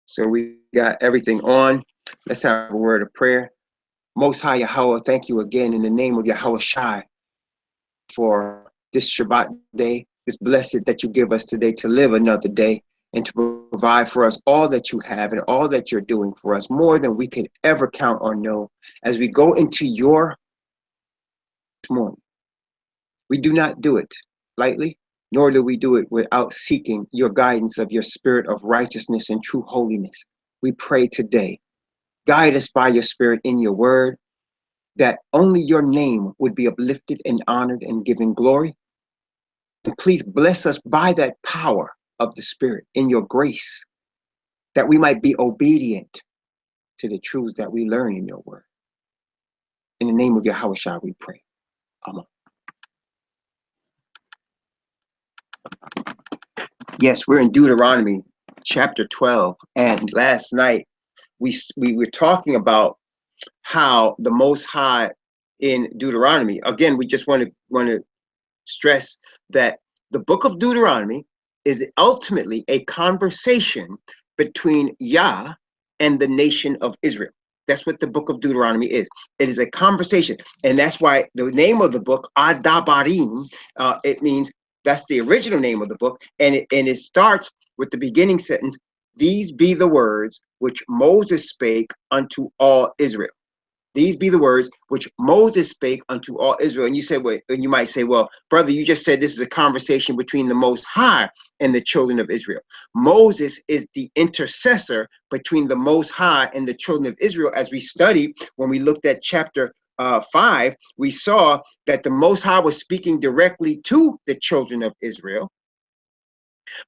So we got everything on. Let's have a word of prayer. Most High Yahweh, thank you again in the name of Yahweh Shai for this Shabbat day, this blessed that you give us today to live another day and to provide for us all that you have and all that you're doing for us, more than we could ever count or know. As we go into your morning, we do not do it lightly, nor do we do it without seeking your guidance of your spirit of righteousness and true holiness. We pray today, guide us by your spirit in your word, that only your name would be uplifted and honored and given glory. And please bless us by that power of the spirit in your grace, that we might be obedient to the truths that we learn in your word. In the name of Yahweh Shai, we pray. Amen. Yes, we're in Deuteronomy chapter 12. And last night we were talking about how the Most High in Deuteronomy, again, we just want to stress that the book of Deuteronomy is ultimately a conversation between Yah and the nation of Israel. That's what the book of Deuteronomy is. It is a conversation. And that's why the name of the book, Adabarim, it means that's the original name of the book. And it starts with the beginning sentence, these be the words which Moses spake unto all Israel. These be the words which Moses spake unto all Israel. And you said, well, and you might say, well, brother, you just said this is a conversation between the Most High and the children of Israel. Moses is the intercessor between the Most High and the children of Israel. As we studied, when we looked at chapter 5, we saw that the Most High was speaking directly to the children of Israel.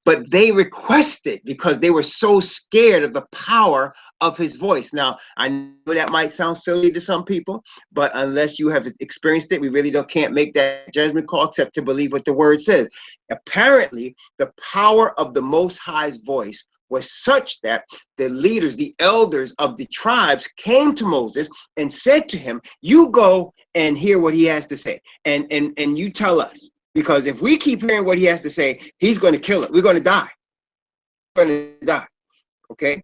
But they requested because they were so scared of the power of his voice. Now, I know that might sound silly to some people, but unless you have experienced it, we really can't make that judgment call except to believe what the word says. Apparently, the power of the Most High's voice was such that the leaders, the elders of the tribes came to Moses and said to him, you go and hear what he has to say, and you tell us. Because if we keep hearing what he has to say, he's going to kill it. We're going to die. We're going to die. Okay?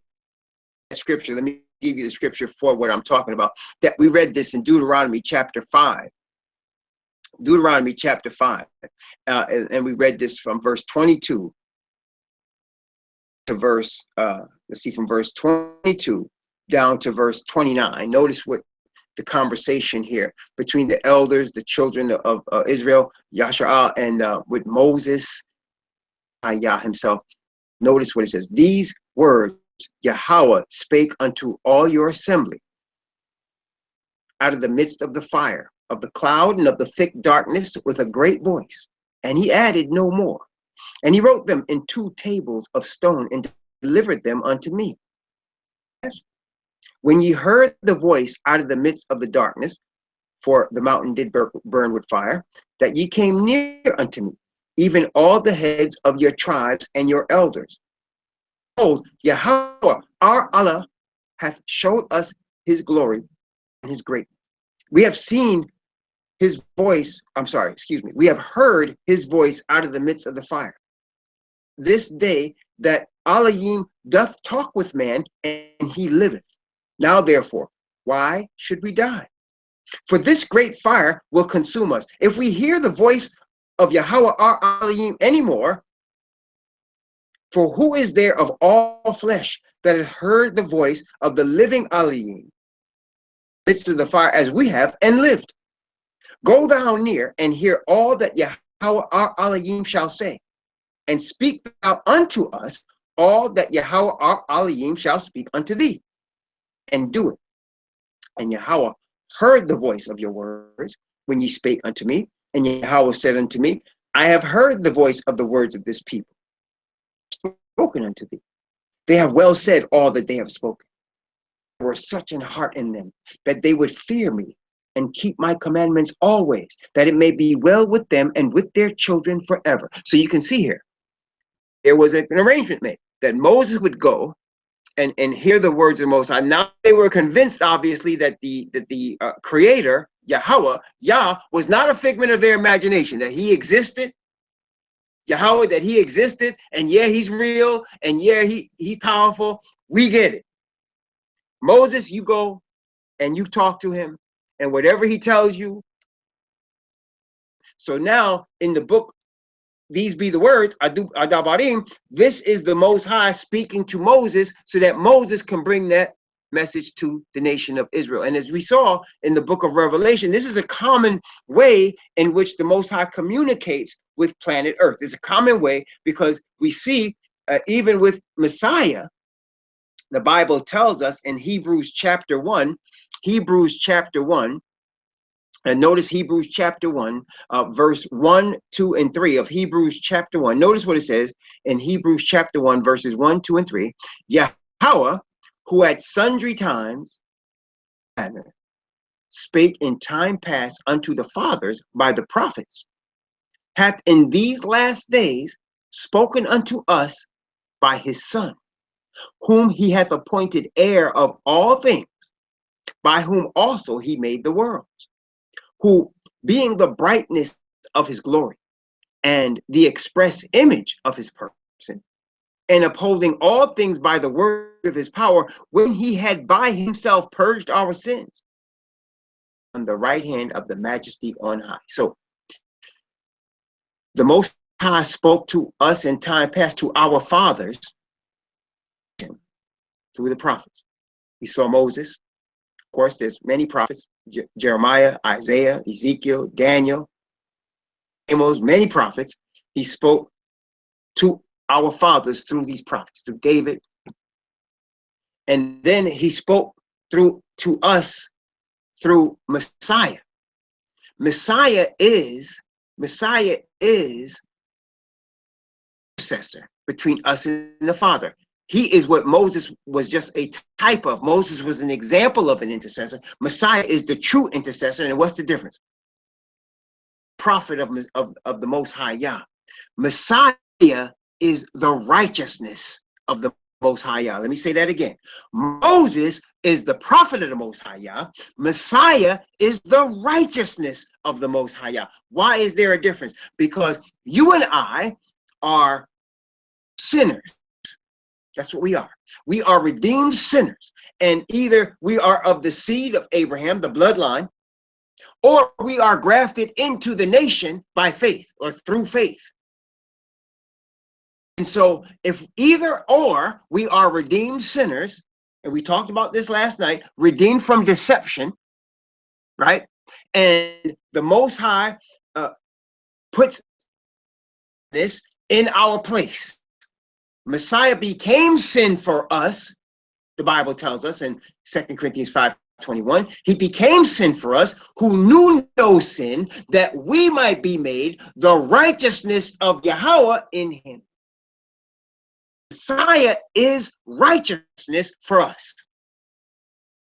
Scripture. Let me give you the scripture for what I'm talking about. That we read this in Deuteronomy chapter 5. Deuteronomy chapter 5. And we read this from verse 22 to verse, let's see, from verse 22 down to verse 29. Notice what the conversation here between the elders, the children of Israel, Yasha'ah, and with Moses, Yah himself. Notice what it says. These words Yahweh spake unto all your assembly out of the midst of the fire, of the cloud, and of the thick darkness with a great voice. And he added no more. And he wrote them in 2 tables of stone and delivered them unto me. When ye heard the voice out of the midst of the darkness, for the mountain did burn with fire, that ye came near unto me, even all the heads of your tribes and your elders. Behold, Yahweh, our Allah, hath showed us his glory and his greatness. We have seen his voice, we have heard his voice out of the midst of the fire. This day that Elohim doth talk with man, and he liveth. Now therefore, why should we die? For this great fire will consume us. If we hear the voice of Yahweh our Elohim anymore, for who is there of all flesh that has heard the voice of the living Elohim midst of the fire as we have and lived? Go thou near and hear all that Yahweh our Elohim shall say, and speak thou unto us all that Yahweh our Elohim shall speak unto thee, and do it. And Yahweh heard the voice of your words when ye spake unto me, and Yahweh said unto me, I have heard the voice of the words of this people spoken unto thee. They have well said all that they have spoken. There was such an heart in them that they would fear me and keep my commandments always, that it may be well with them and with their children forever. So you can see here, there was an arrangement made that Moses would go and hear the words of Moses. Now they were convinced, obviously, that the creator, Yahweh, Yah, was not a figment of their imagination, that he existed, Yahweh, that he existed, and yeah, he's real, and yeah, he's powerful. We get it. Moses, you go and you talk to him, and whatever he tells you. So now in the book, these be the words, Adabarim, this is the Most High speaking to Moses so that Moses can bring that message to the nation of Israel. And as we saw in the book of Revelation, this is a common way in which the Most High communicates with planet Earth. It's a common way because we see even with Messiah, the Bible tells us in Hebrews chapter 1, and notice Hebrews chapter 1, verse 1, 2, and 3 of Hebrews chapter 1. Notice what it says in Hebrews chapter 1, verses 1, 2, and 3. Yahweh, who at sundry times spake in time past unto the fathers by the prophets, hath in these last days spoken unto us by his Son, whom he hath appointed heir of all things, by whom also he made the worlds, who being the brightness of his glory and the express image of his person, and upholding all things by the word of his power, when he had by himself purged our sins, on the right hand of the majesty on high. So the Most High spoke to us in time past, to our fathers, through the prophets. We saw Moses. Of course, there's many prophets, Jeremiah, Isaiah, Ezekiel, Daniel, Amos, many prophets. He spoke to our fathers through these prophets, through David. And then he spoke to us through Messiah. Messiah is intercessor between us and the Father. He is what Moses was just a type of. Moses was an example of an intercessor. Messiah is the true intercessor. And what's the difference? Prophet of the Most High Yah. Messiah is the righteousness of the Most High Yah. Let me say that again. Moses is the prophet of the Most High Yah. Messiah is the righteousness of the Most High Yah. Why is there a difference? Because you and I are sinners. That's what we are. We are redeemed sinners. And either we are of the seed of Abraham, the bloodline, or we are grafted into the nation by faith or through faith. And so if either or we are redeemed sinners, and we talked about this last night, redeemed from deception, right? And the Most High puts this in our place. Messiah became sin for us, the Bible tells us in 2 Corinthians 5:21. He became sin for us who knew no sin, that we might be made the righteousness of Yahweh in him. Messiah is righteousness for us.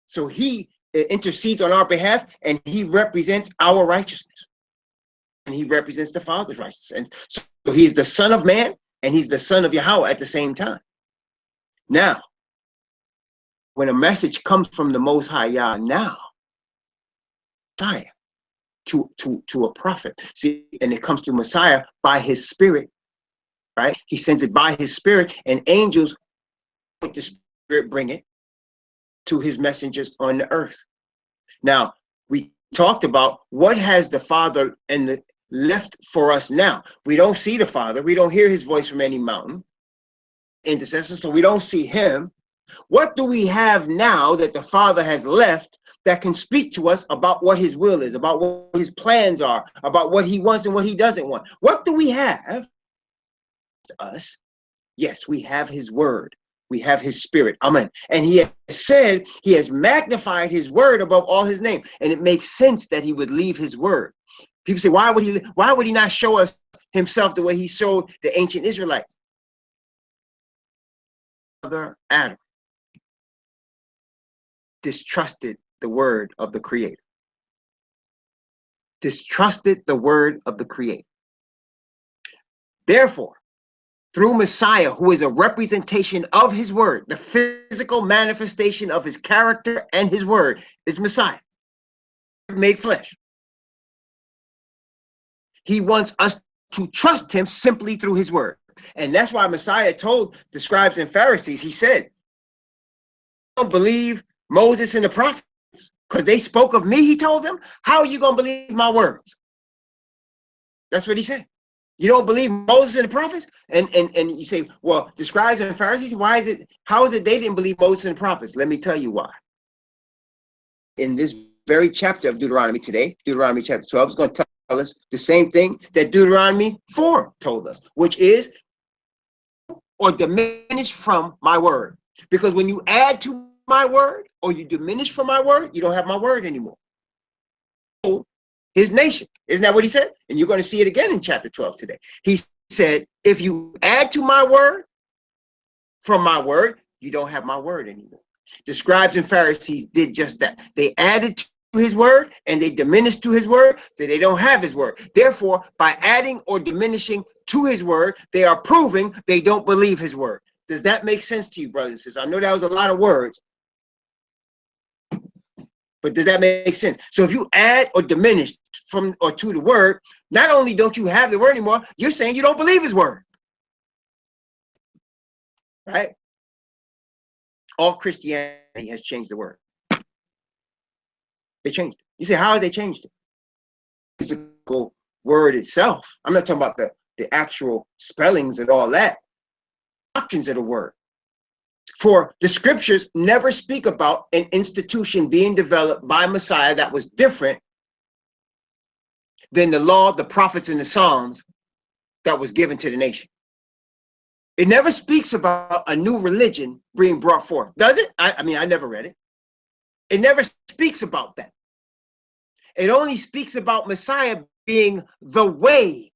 So he intercedes on our behalf, and he represents our righteousness. And he represents the Father's righteousness. And so he is the Son of Man, and he's the Son of Yahweh at the same time. Now, when a message comes from the Most High Yah now, Messiah, to a prophet, see, and it comes to Messiah by his Spirit, right? He sends it by his Spirit, and angels with the Spirit bring it to his messengers on the earth. Now, we talked about what has the Father and the left for us now. We don't see the Father. We don't hear his voice from any mountain intercessor, so we don't see him. What do we have now that the Father has left that can speak to us about what his will is, about what his plans are, about what he wants and what he doesn't want? What do we have to us? Yes, we have his word. We have his Spirit. Amen. And he has said, he has magnified his word above all his name. And it makes sense that he would leave his word. People say, why would he not show us himself the way he showed the ancient Israelites? Father Adam distrusted the word of the Creator. Distrusted the word of the Creator. Therefore, through Messiah, who is a representation of his word, the physical manifestation of his character and his word is Messiah, made flesh. He wants us to trust him simply through his word. And that's why Messiah told the scribes and Pharisees, he said, don't believe Moses and the prophets because they spoke of me, he told them. How are you going to believe my words? That's what he said. You don't believe Moses and the prophets? And you say, well, the scribes and Pharisees, how is it they didn't believe Moses and the prophets? Let me tell you why. In this very chapter of Deuteronomy today, Deuteronomy chapter 12 is going to tell us the same thing that Deuteronomy 4 told us, which is, or diminish from my word. Because when you add to my word or you diminish from my word, you don't have my word anymore. His nation, isn't that what he said? And you're going to see it again in chapter 12 today. He said, if you add to my word from my word, you don't have my word anymore. The scribes and Pharisees did just that. They added to his word and they diminished to his word, so they don't have his word. Therefore, by adding or diminishing to his word, they are proving they don't believe his word. Does that make sense to you, brothers and sisters? I know that was a lot of words, but does that make sense? So if you add or diminish from or to the word, not only don't you have the word anymore, you're saying you don't believe his word. Right? All Christianity has changed the word. They changed it. You say, how have they changed it? The physical word itself. I'm not talking about the actual spellings and all that. Doctrines of the word. For the scriptures never speak about an institution being developed by Messiah that was different than the law, the prophets, and the Psalms that was given to the nation. It never speaks about a new religion being brought forth, does it? I mean, I never read it. It never speaks about that. It only speaks about Messiah being the way.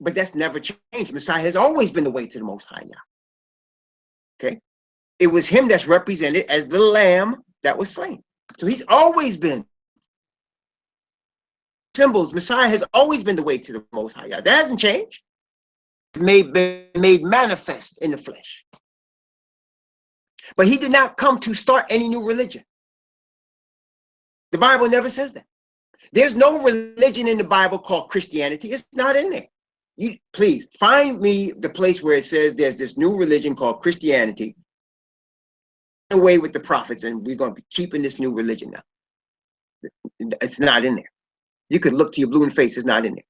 But that's never changed. Messiah has always been the way to the Most High, Yah. Okay? It was him that's represented as the lamb that was slain. So he's always been. Symbols, Messiah has always been the way to the Most High, Yah. That hasn't changed. Made manifest in the flesh. But he did not come to start any new religion. The Bible never says that. There's no religion in the Bible called Christianity. It's not in there. You please find me the place where it says there's this new religion called Christianity. Away with the prophets, and we're going to be keeping this new religion now. It's not in there. You could look to your blue in the face. It's not in there.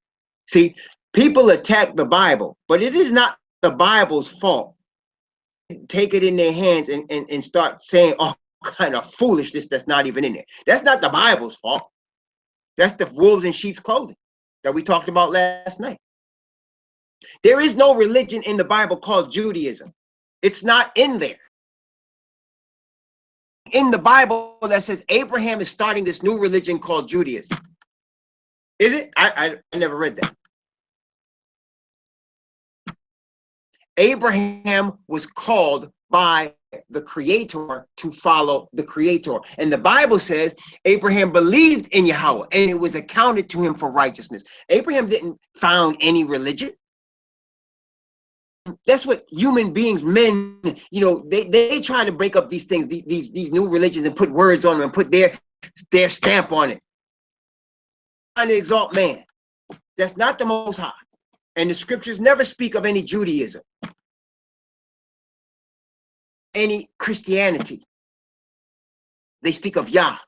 See, people attack the Bible, but it is not the Bible's fault. Take it in their hands and start saying all kind of foolishness that's not even in there. That's not the Bible's fault. That's the wolves in sheep's clothing that we talked about last night. There is no religion in the Bible called Judaism. It's not in there. In the Bible that says Abraham is starting this new religion called Judaism. Is it? I never read that. Abraham was called by the Creator to follow the Creator. And the Bible says Abraham believed in Yahweh and it was accounted to him for righteousness. Abraham didn't found any religion. That's what human beings, men, you know, they try to break up these things, these new religions, and put words on them and put their stamp on it. Trying to exalt man. That's not the Most High. And the scriptures never speak of any Judaism, any Christianity. They speak of Yah.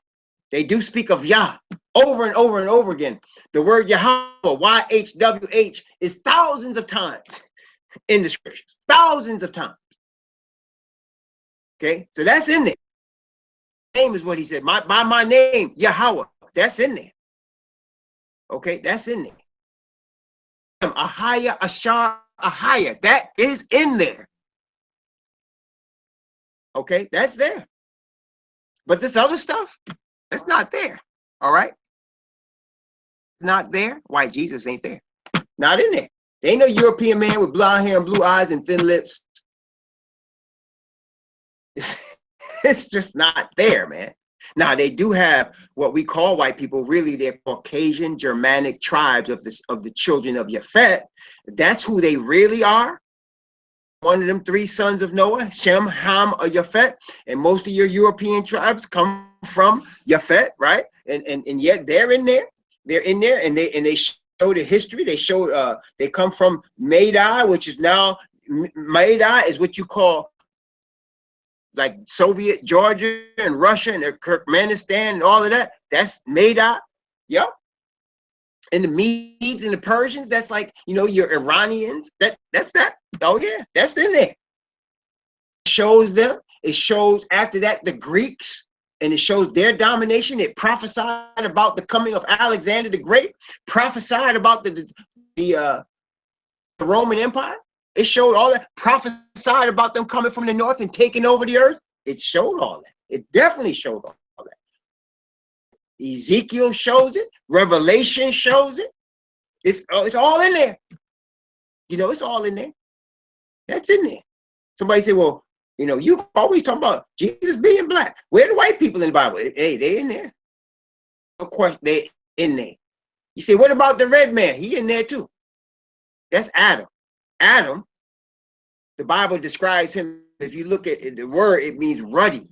They do speak of Yah over and over and over again. The word Yahweh, YHWH, is thousands of times in the scriptures. Thousands of times. Okay, so that's in there. Name is what he said. By my name, Yahweh. That's in there. Okay, that's in there. Ahaya, Ashar, Ahaya. That is in there. Okay, that's there. But this other stuff, that's not there. All right? Not there. Why Jesus ain't there? Not in there. There ain't no European man with blonde hair and blue eyes and thin lips. It's just not there, man. Now, they do have what we call white people. Really, they're Caucasian, Germanic tribes of the children of Japhet. That's who they really are. One of them three sons of Noah, Shem, Ham, or Japhet. And most of your European tribes come from Japhet, right? And yet they're in there. They're in there, and they showed the history. They showed they come from Madai, which is now Madai is what you call like Soviet Georgia and Russia and Turkmenistan and all of that. That's Madai. Yep. And the Medes and the Persians, that's like, you know, your Iranians. That's that. Oh yeah, that's in there. It shows them. It shows after that the Greeks, and it shows their domination. It prophesied about the coming of Alexander the Great, prophesied about the Roman Empire. It showed all that, prophesied about them coming from the north and taking over the earth. It showed all that. It definitely showed all that. Ezekiel shows it. Revelation shows it. It's all in there. You know, it's all in there. That's in there. Somebody say, well, you know, you always talk about Jesus being black. Where are the white people in the Bible? Hey, they in there. No question, they in there. You say, what about the red man? He in there too. That's Adam. Adam, the Bible describes him, if you look at the word, it means ruddy.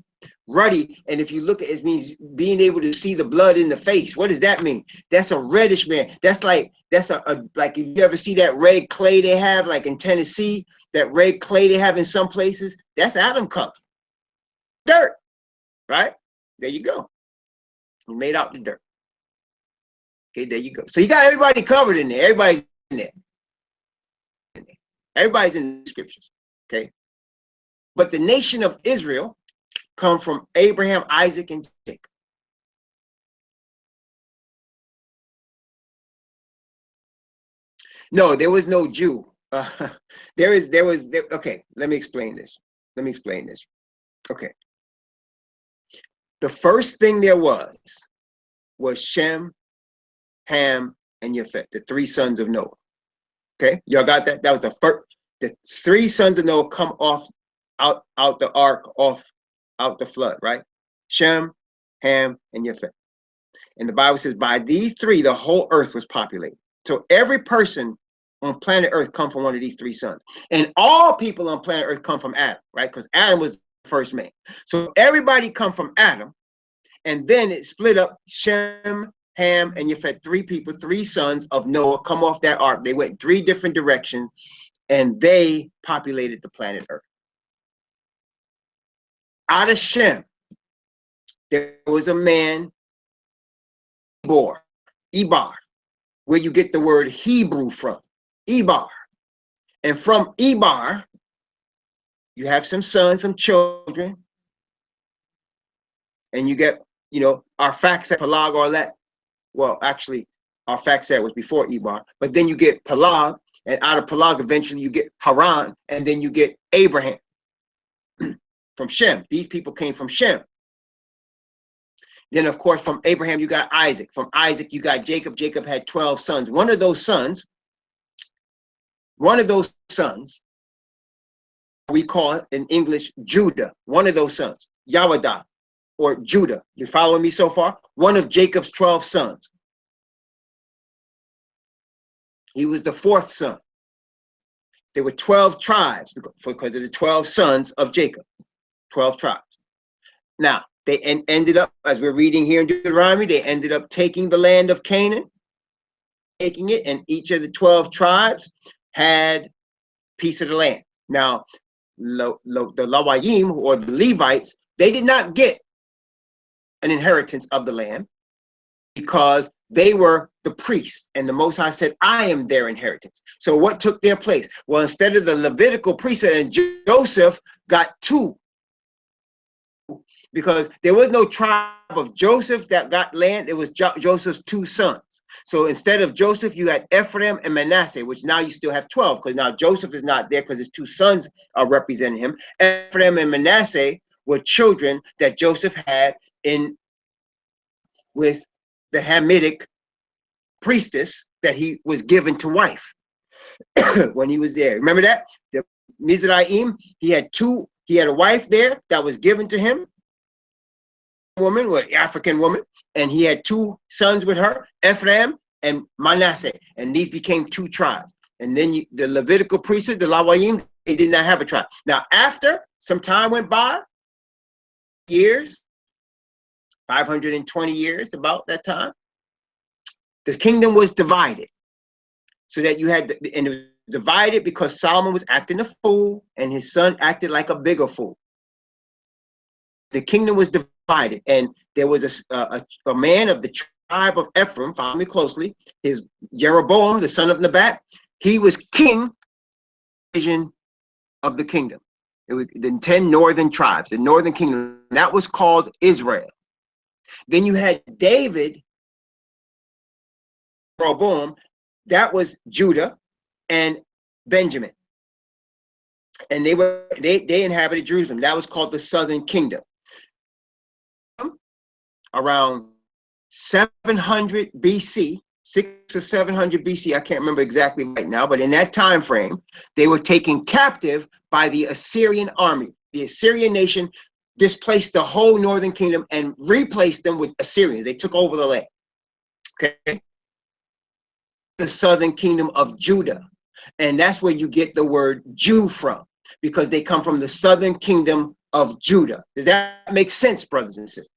Ruddy, and if you look at it, it means being able to see the blood in the face. What does that mean? That's a reddish man. That's like, that's like if you ever see that red clay they have, like in Tennessee, that red clay they have in some places, that's Adam color. Dirt, right? There you go. He made out the dirt. Okay, there you go. So you got everybody covered in there. Everybody's in there. Everybody's in the scriptures. Okay. But the nation of Israel come from Abraham, Isaac, and Jacob. No, there was no Jew. Okay, let me explain this. Okay. The first thing there was Shem, Ham, and Japheth, the three sons of Noah. Okay, y'all got that? That was the first. The three sons of Noah come off out the ark, out the flood, right? Shem, Ham, and Japheth. And the Bible says by these three, the whole earth was populated. So every person on planet Earth come from one of these three sons. And all people on planet Earth come from Adam, right? Because Adam was the first man. So everybody come from Adam. And then it split up. Shem, Ham, and Japheth, three people, three sons of Noah come off that ark. They went in three different directions and they populated the planet Earth. Out of Shem, there was a man, Ebar, where you get the word Hebrew from, Ebar. And from Ebar, you have some sons, some children, and you get, you know, Arphaxad, Pelag, all that. Well, actually, Arphaxad was before Ebar, but then you get Pelag, and out of Pelag, eventually you get Haran, and then you get Abraham from Shem. These people came from Shem. Then, of course, from Abraham, you got Isaac. From Isaac, you got Jacob. Jacob had 12 sons. One of those sons, we call in English Judah. One of those sons, Yawadah, or Judah. You following me so far? One of Jacob's 12 sons. He was the fourth son. There were 12 tribes because of the 12 sons of Jacob. 12 tribes. Now, they ended up, as we're reading here in Deuteronomy, they ended up taking the land of Canaan, taking it, and each of the 12 tribes had a piece of the land. Now, the Lawayim, or the Levites, they did not get an inheritance of the land because they were the priests, and the Most High said, I am their inheritance. So what took their place? Well, instead of the Levitical priesthood, and Joseph got two, because there was no tribe of Joseph that got land. It was Joseph's two sons. So instead of Joseph, you had Ephraim and Manasseh, which now you still have 12, because now Joseph is not there because his two sons are representing him. Ephraim and Manasseh were children that Joseph had with the Hamitic priestess that he was given to wife when he was there. Remember that? The Mizraim, he had a wife there that was given to him, woman, or African woman, and he had two sons with her, Ephraim and Manasseh, and these became two tribes. And then the Levitical priesthood, the Lawayim, they did not have a tribe. Now, after some time went by, years, 520 years, about that time, the kingdom was divided. So that you had, and it was divided because Solomon was acting a fool and his son acted like a bigger fool. The kingdom was divided, and there was a man of the tribe of Ephraim, follow me closely, his Jeroboam, the son of Nebat. He was king vision of the kingdom. It was the 10 northern tribes, the northern kingdom. That was called Israel. Then you had David, Jeroboam, that was Judah and Benjamin. And they inhabited Jerusalem. That was called the southern kingdom. Around 700 BC, 600 or 700 BC, I can't remember exactly right now, but in that time frame, they were taken captive by the Assyrian army. The Assyrian nation displaced the whole northern kingdom and replaced them with Assyrians. They took over the land. Okay, the southern kingdom of Judah, and that's where you get the word Jew from, because they come from the southern kingdom of Judah. Does that make sense, brothers and sisters?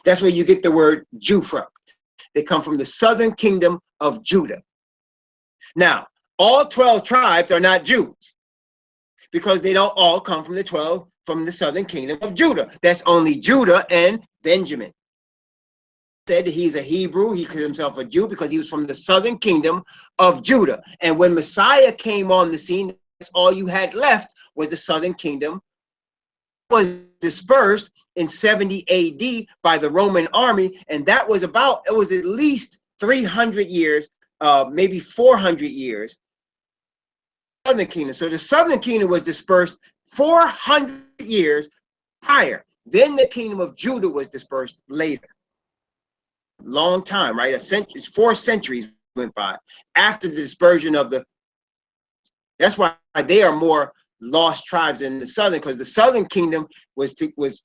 That's where you get the word Jew from. They come from the southern kingdom of Judah. Now, all 12 tribes are not Jews, because they don't all come from the southern kingdom of Judah. That's only Judah and Benjamin. Said he's a Hebrew, he called himself a Jew because he was from the southern kingdom of Judah. And when Messiah came on the scene, that's all you had left was the southern kingdom. It was dispersed in 70 AD by the Roman army, and that was at least 300 years, maybe 400 years. Southern kingdom. So the southern kingdom was dispersed 400 years prior. Then the kingdom of Judah was dispersed later. Long time, right? 4 centuries went by after the dispersion of the. That's why they are more lost tribes in the southern, because the southern kingdom was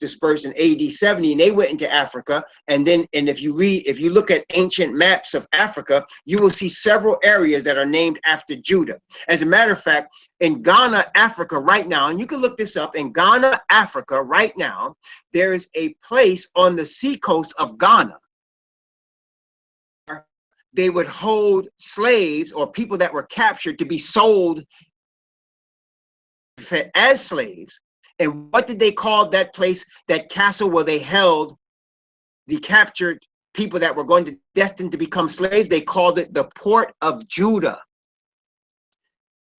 dispersed in AD 70, and they went into Africa. And if you look at ancient maps of Africa, you will see several areas that are named after Judah. As a matter of fact, in Ghana, Africa right now, and you can look this up, in Ghana, Africa right now, there is a place on the seacoast of Ghana. They would hold slaves or people that were captured to be sold as slaves. And what did they call that place, that castle where they held the captured people that were destined to become slaves? They called it the Port of Judah.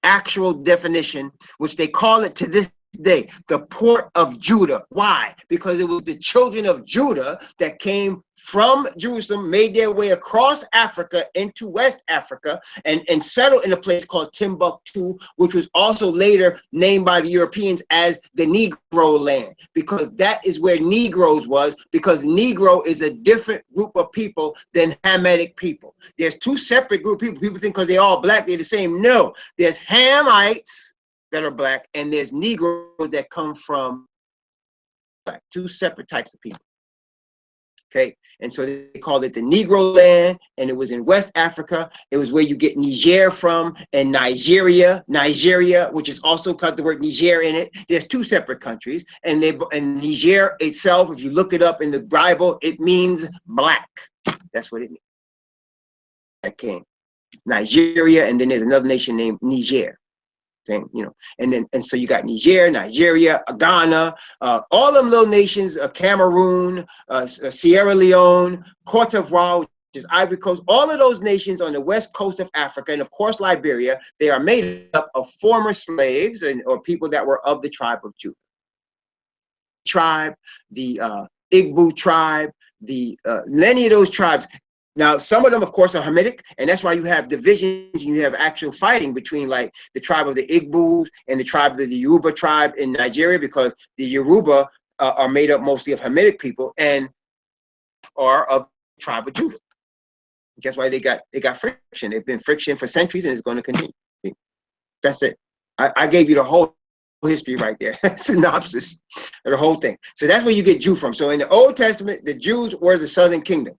Actual definition, which they call it to this day, the Port of Judah. Why? Because it was the children of Judah that came from Jerusalem, made their way across Africa into West Africa, and settled in a place called Timbuktu, which was also later named by the Europeans as the Negro land, because that is where Negroes was, because Negro is a different group of people than Hamitic people. There's 2 separate groups of people. People think because they're all black, they're the same. No, there's Hamites that are black, and there's Negroes that come from black. 2 separate types of people. Okay, and so they called it the Negro land, and it was in West Africa. It was where you get Niger from, and Nigeria, which is also got the word Niger in it. There's 2 separate countries, and Niger itself, if you look it up in the Bible, it means black. That's what it means. That came Nigeria, and then there's another nation named Niger. And so you got Niger, Nigeria, Ghana, all them little nations, Cameroon, Sierra Leone, Cote d'Ivoire, which is Ivory Coast, all of those nations on the west coast of Africa, and of course Liberia, they are made up of former slaves or people that were of the tribe of Judah. The Igbo tribe, many of those tribes. Now, some of them, of course, are Hamitic, and that's why you have divisions and you have actual fighting between, like, the tribe of the Igbos and the tribe of the Yoruba tribe in Nigeria, because the Yoruba are made up mostly of Hamitic people and are of the tribe of Judah. That's why they got friction. They've been friction for centuries, and it's going to continue. That's it. I gave you the whole history right there, synopsis of the whole thing. So that's where you get Jew from. So in the Old Testament, the Jews were the southern kingdom.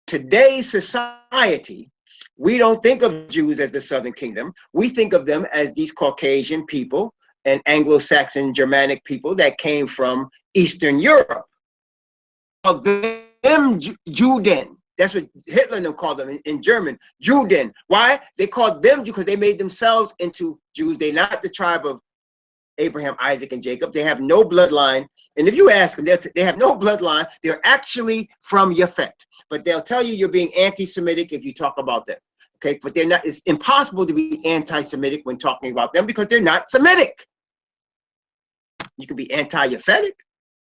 Today's society, we don't think of Jews as the southern kingdom. We think of them as these Caucasian people and Anglo-Saxon Germanic people that came from Eastern Europe. Of them Juden, That's what Hitler and them called them in German, Juden. Why? They called them Jews because they made themselves into Jews. They're not the tribe of Abraham, Isaac, and Jacob. They have no bloodline. And if you ask them, they have no bloodline. They're actually from Yafet. But they'll tell you you're being anti-Semitic if you talk about them. Okay, but they're not. It's impossible to be anti-Semitic when talking about them because they're not Semitic. You can be anti-Yaphetic,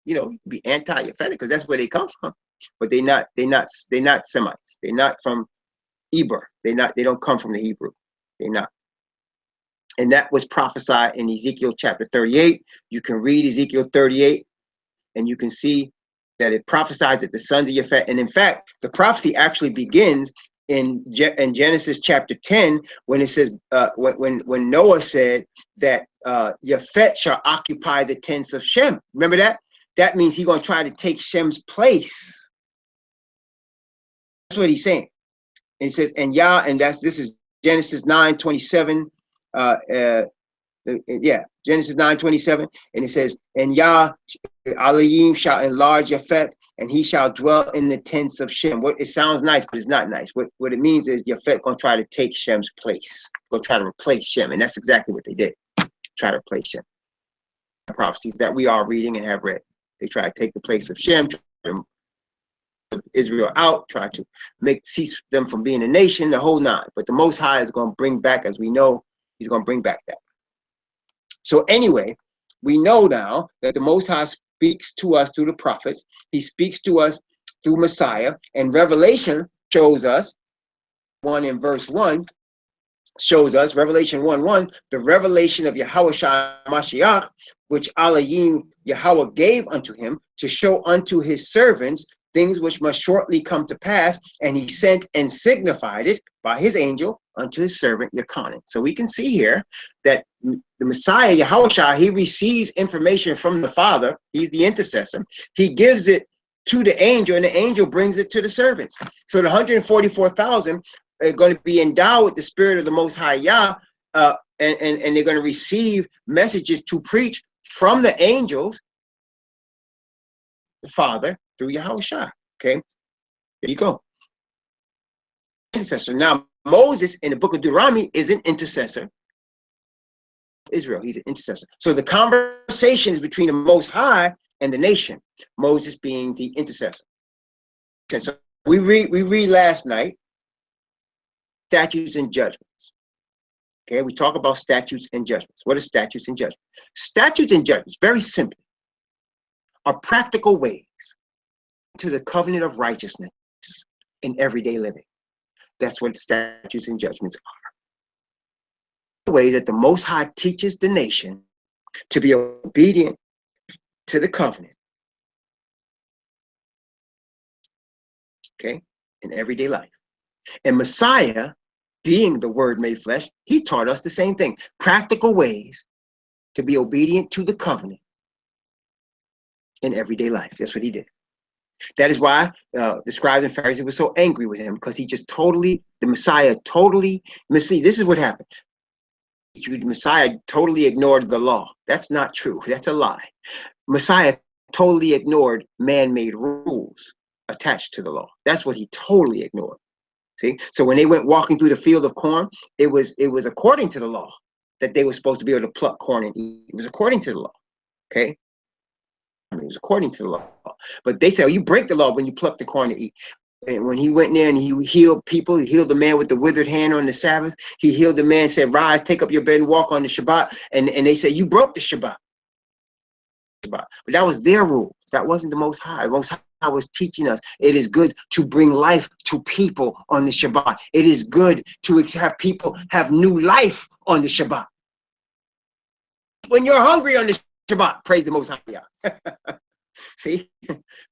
you know, you can be anti-Yaphetic because that's where they come from. But they're not Semites. They're not from Eber. They don't come from the Hebrew. They're not. And that was prophesied in Ezekiel chapter 38. You can read Ezekiel 38 and you can see that it prophesied that the sons of Yafet, and in fact, the prophecy actually begins in Genesis chapter 10 when it says, when Noah said that Yafet shall occupy the tents of Shem. Remember that? That means he's going to try to take Shem's place. That's what he's saying. And he says, and Yah, and this is Genesis 9:27. Yeah, Genesis 9:27, and it says, and Yah Elohim shall enlarge Yafet, and he shall dwell in the tents of Shem. What it sounds nice, but it's not nice. What it means is Yafet gonna try to take Shem's place, go try to replace Shem, and that's exactly what they did. Try to replace Shem. Prophecies that we are reading and have read. They try to take the place of Shem, try to Israel out, try to cease them from being a nation, the whole nine. But the Most High is going to bring back, as we know, he's going to bring back that. So anyway, we know now that the Most High speaks to us through the prophets. He speaks to us through Messiah. And Revelation shows us, 1 in verse 1, shows us, Revelation 1:1, the revelation of Yahushua Mashiach, which Elohim Yahweh gave unto him to show unto his servants things which must shortly come to pass, and he sent and signified it by his angel unto his servant Yechanan. So we can see here that the Messiah, Yahushua, he receives information from the Father. He's the intercessor. He gives it to the angel, and the angel brings it to the servants. So the 144,000 are going to be endowed with the spirit of the Most High Yah, and they're going to receive messages to preach from the angels, the Father, through Yahushua. Okay, there you go. Intercessor. Now, Moses in the book of Deuteronomy is an intercessor. Israel, he's an intercessor. So the conversation is between the Most High and the nation, Moses being the intercessor. And so we read last night, statutes and judgments. Okay, we talk about statutes and judgments. What are statutes and judgments? Statutes and judgments, very simply, are practical ways to the covenant of righteousness in everyday living. That's what statutes and judgments are. The way that the Most High teaches the nation to be obedient to the covenant. Okay, in everyday life. And Messiah, being the Word made flesh, he taught us the same thing. Practical ways to be obedient to the covenant in everyday life. That's what he did. That is why the scribes and Pharisees were so angry with him, because he just totally, the Messiah totally, see, this is what happened. The Messiah totally ignored the law. That's not true. That's a lie. Messiah totally ignored man-made rules attached to the law. That's what he totally ignored. See, so when they went walking through the field of corn, it was according to the law that they were supposed to be able to pluck corn and eat. It was according to the law. Okay, it was according to the law. But they said, oh, you break the law when you pluck the corn to eat. And when he went in there and he healed people, he healed the man with the withered hand on the Sabbath. He healed the man, said, rise, take up your bed and walk on the Shabbat. And they said, you broke the Shabbat. But that was their rules. That wasn't the Most High. The Most High was teaching us it is good to bring life to people on the Shabbat. It is good to have people have new life on the Shabbat. When you're hungry on the Shabbat, praise the Most High. See,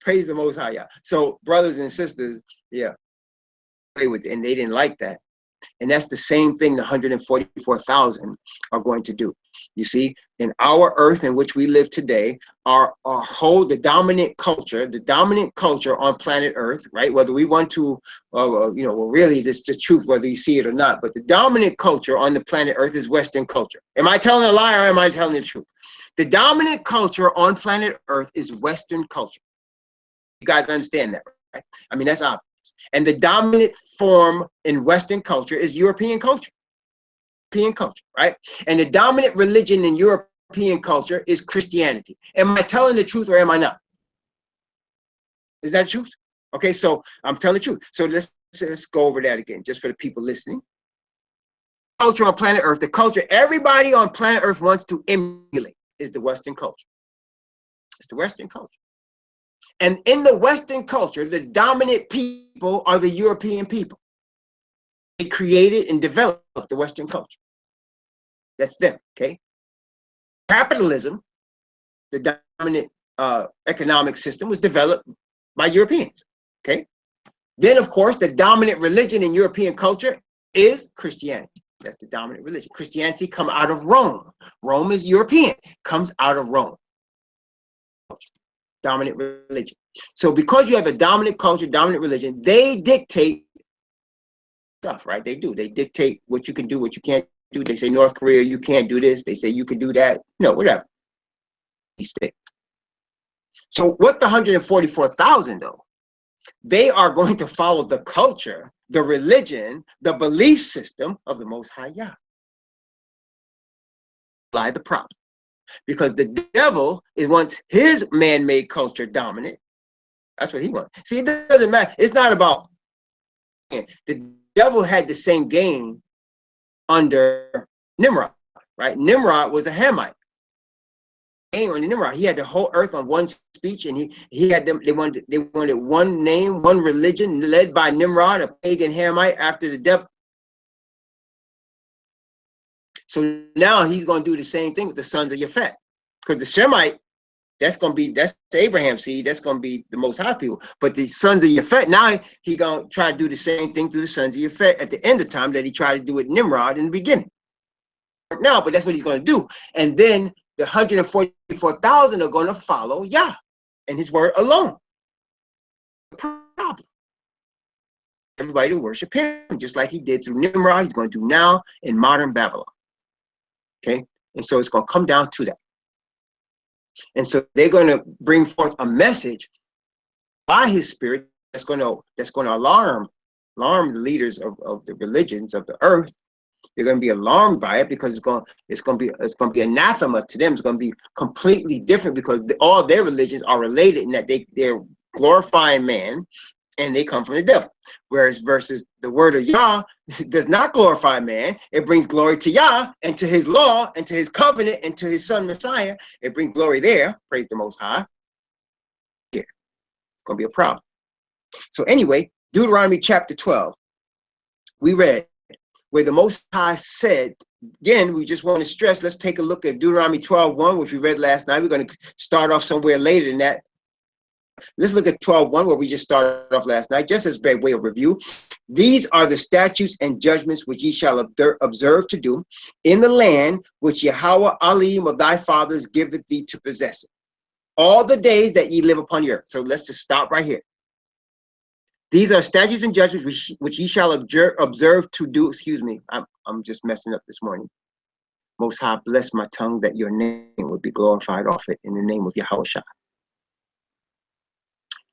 praise the Most High. So brothers and sisters, yeah, and they didn't like that. And that's the same thing the 144,000 are going to do. You see, in our earth in which we live today, the dominant culture on planet Earth, right? Whether we want to, really, this is the truth, whether you see it or not. But the dominant culture on the planet Earth is Western culture. Am I telling a lie or am I telling the truth? The dominant culture on planet Earth is Western culture. You guys understand that, right? I mean, that's obvious. And the dominant form in Western culture is European culture. Right? And the dominant religion in European culture is Christianity. Am I telling the truth or am I not? Is that the truth? Okay, so I'm telling the truth. So let's go over that again, just for the people listening. Culture on planet Earth, the culture everybody on planet Earth wants to emulate is the Western culture. It's the Western culture. And in the Western culture, the dominant people are the European people. They created and developed the Western culture. That's them, okay? Capitalism, the dominant economic system, was developed by Europeans, okay? Then, of course, the dominant religion in European culture is Christianity. That's the dominant religion. Christianity comes out of Rome. Rome is European, comes out of Rome. Dominant religion. So because you have a dominant culture, dominant religion, they dictate stuff, right? They do. They dictate what you can do, what you can't do. They say North Korea, you can't do this. They say you can do that. No, whatever. So what the 144,000 though? They are going to follow the culture, the religion, the belief system of the Most High Yah. Lie the problem. Because the devil wants his man-made culture dominant. That's what he wants. See, it doesn't matter. It's not about, the devil had the same game under Nimrod, right? Nimrod was a Hamite. On Nimrod, he had the whole earth on one speech, and he had them. They wanted one name, one religion, led by Nimrod, a pagan Hamite, after the devil. So now he's going to do the same thing with the sons of Yafet, because the Shemite, that's the Abraham seed, that's going to be the Most High people. But the sons of Yafet, now he's going to try to do the same thing through the sons of Yafet at the end of time that he tried to do with Nimrod in the beginning. Now, but that's what he's going to do. And then the 144,000 are going to follow Yah and his word alone. The problem. Everybody to worship him, just like he did through Nimrod, he's going to do now in modern Babylon. Okay? And so it's going to come down to that. And so they're going to bring forth a message by his spirit that's going to alarm the leaders of the religions of the earth. They're going to be alarmed by it, because it's going to be anathema to them. It's going to be completely different, because all their religions are related in that they're glorifying man, and they come from the devil. Whereas versus the word of Yah does not glorify man. It brings glory to Yah and to his law and to his covenant and to his son Messiah. It brings glory there. Praise the Most High. Here, it's going to be a problem. So anyway, Deuteronomy chapter 12, we read, where the Most High said, again, we just want to stress, let's take a look at Deuteronomy 12:1, which we read last night. We're going to start off somewhere later than that. Let's look at 12:1, where we just started off last night, just as a way of review. These are the statutes and judgments which ye shall observe to do in the land which Yahweh Elohim of thy fathers giveth thee to possess it, all the days that ye live upon the earth. So let's just stop right here. These are statutes and judgments which ye shall observe to do. Excuse me, I'm just messing up this morning. Most High, bless my tongue that your name would be glorified off it in the name of Yahweh Shai.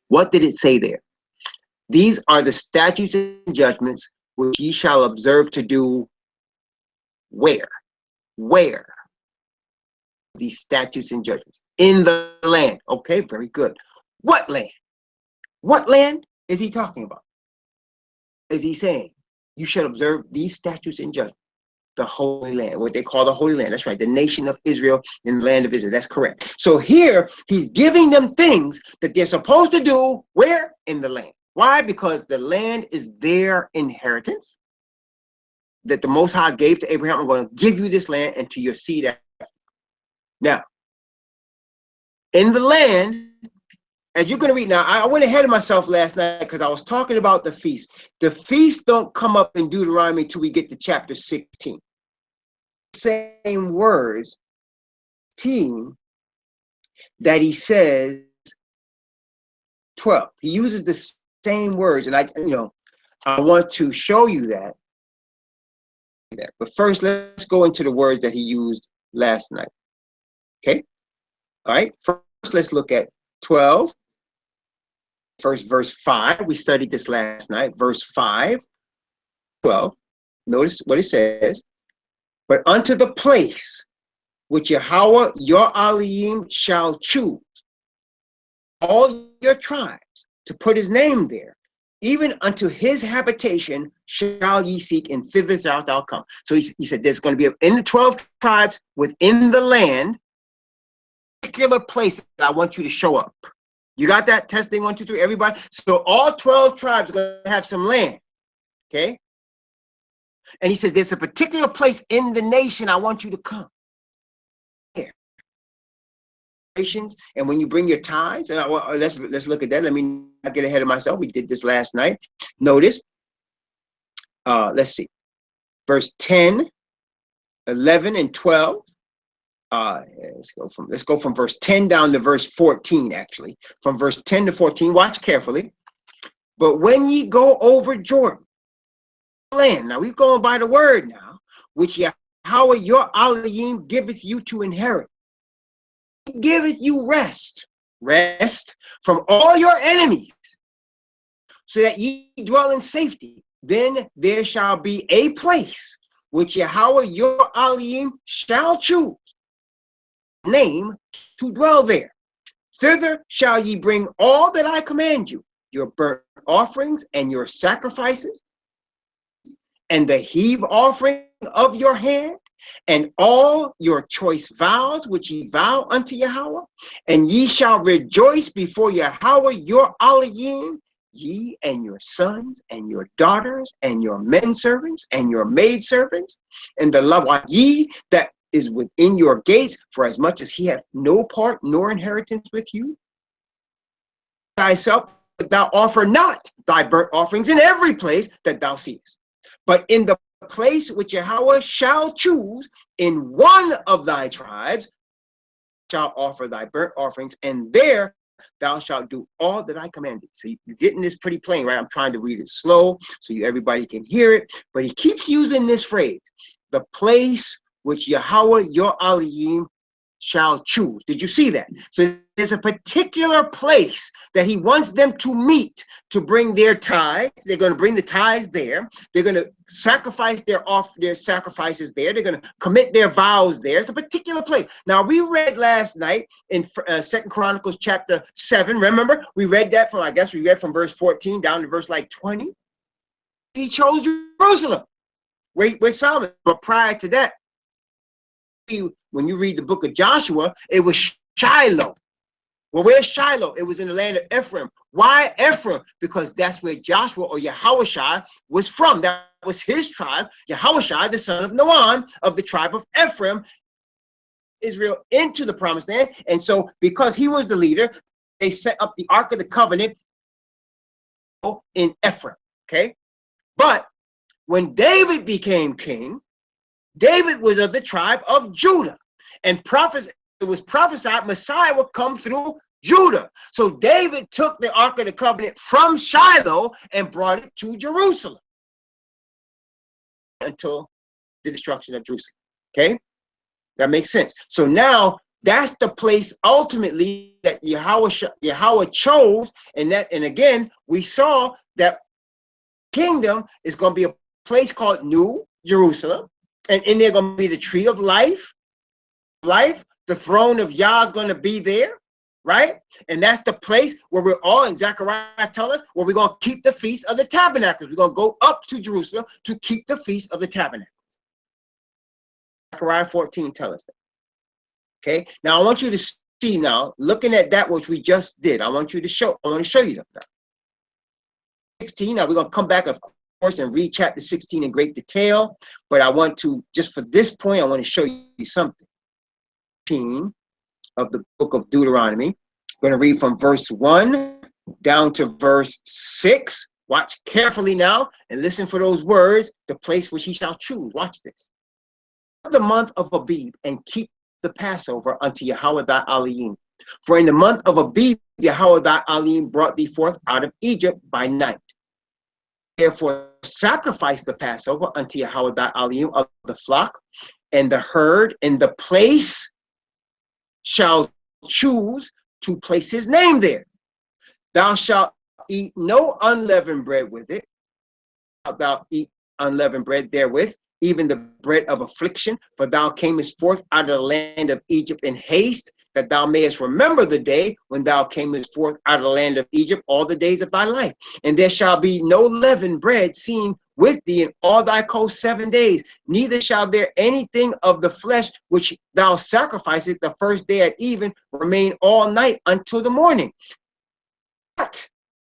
What did it say there? These are the statutes and judgments which ye shall observe to do where? Where? These statutes and judgments. In the land. Okay, very good. What land? What land is he talking about? Is he saying you should observe these statutes and judgments? The Holy Land, what they call the Holy Land. That's right, the nation of Israel and the land of Israel. That's correct. So here he's giving them things that they're supposed to do where? In the land. Why? Because the land is their inheritance that the Most High gave to Abraham. I'm going to give you this land and to your seed after. Now, in the land, as you're going to read now, I went ahead of myself last night because I was talking about the feast. The feast don't come up in Deuteronomy till we get to chapter 16. Same words, that he says 12. He uses the same words, and I want to show you that. But first, let's go into the words that he used last night. Okay. All right. First, let's look at 12. First, verse 5. We studied this last night. Verse 5, 12. Notice what it says. But unto the place which Yahweh your Elohim shall choose all your tribes to put his name there, even unto his habitation shall ye seek, and thither shalt thou come. So he said there's going to be in the 12 tribes within the land, a particular place that I want you to show up. You got that? Testing 1, 2, 3, everybody. So all 12 tribes are going to have some land. Okay. And he says there's a particular place in the nation I want you to come. Here. And when you bring your tithes, and let's look at that. Let me not get ahead of myself. We did this last night. Notice, let's see, verse 10, 11, and 12. Let's go from verse 10 down to verse 14, actually. From verse 10 to 14, watch carefully. But when ye go over Jordan, land, now we're going by the word now, which Yahweh your Elohim giveth you to inherit. He giveth you rest from all your enemies, so that ye dwell in safety. Then there shall be a place which Yahweh your Elohim shall choose, name, to dwell there. Thither shall ye bring all that I command you, your burnt offerings and your sacrifices, and the heave offering of your hand, and all your choice vows which ye vow unto Yahweh, and ye shall rejoice before Yahweh your Elohim, ye and your sons and your daughters and your men servants and your maid servants, and the love of ye that is within your gates, for as much as he hath no part nor inheritance with you. Thyself thou offer not thy burnt offerings in every place that thou seest, but in the place which Yahweh shall choose in one of thy tribes shall offer thy burnt offerings, and there thou shalt do all that I commanded. So you're getting this pretty plain, right? I'm trying to read it slow so everybody can hear it, but he keeps using this phrase, the place which Yahweh your Elohim shall choose. Did you see that? So there's a particular place that he wants them to meet to bring their tithes. They're going to bring the tithes there. They're going to sacrifice their sacrifices there. They're going to commit their vows there. It's a particular place. Now we read last night in 2 Chronicles chapter 7. Remember, we read that from, I guess we read from verse 14 down to verse like 20. He chose Jerusalem, where Solomon. But prior to that, when you read the book of Joshua, it was Shiloh. Well, where's Shiloh? It was in the land of Ephraim. Why Ephraim? Because that's where Joshua or Yahushua was from. That was his tribe. Yahushua, the son of Noam, of the tribe of Ephraim, Israel into the promised land. And so because he was the leader, they set up the Ark of the Covenant in Ephraim. Okay. But when David became king, David was of the tribe of Judah, and it was prophesied Messiah would come through Judah. So David took the Ark of the Covenant from Shiloh and brought it to Jerusalem until the destruction of Jerusalem. Okay, that makes sense. So now that's the place ultimately that Yahweh chose, and again we saw that kingdom is going to be a place called New Jerusalem. And in there going to be the tree of life. The throne of Yah is going to be there, right? And that's the place where we're all, and Zechariah tells us, where we're going to keep the Feast of the Tabernacles. We're going to go up to Jerusalem to keep the Feast of the Tabernacles. Zechariah 14 tells us that. Okay, now I want you to see now, looking at that which we just did, I want to show you that. 16, now we're going to come back, of course, and read chapter 16 in great detail, but I want to, just for this point, I want to show you something. Of the book of Deuteronomy. I'm going to read from verse 1 down to verse 6. Watch carefully now and listen for those words, the place which he shall choose. Watch this. The month of Abib, and keep the Passover unto Yahweh thy Elohim. For in the month of Abib, Yahweh thy Elohim brought thee forth out of Egypt by night. Therefore sacrifice the Passover unto Yahweh thy Elohim of the flock and the herd in the place shall choose to place his name there. Thou shalt Eat no unleavened bread with it. Thou eat unleavened bread therewith, even the bread of affliction, for thou camest forth out of the land of Egypt in haste, that thou mayest remember the day when thou camest forth out of the land of Egypt all the days of thy life. And there shall be no leavened bread seen with thee in all thy coast 7 days, neither shall there anything of the flesh which thou sacrificest the first day at even remain all night until the morning. But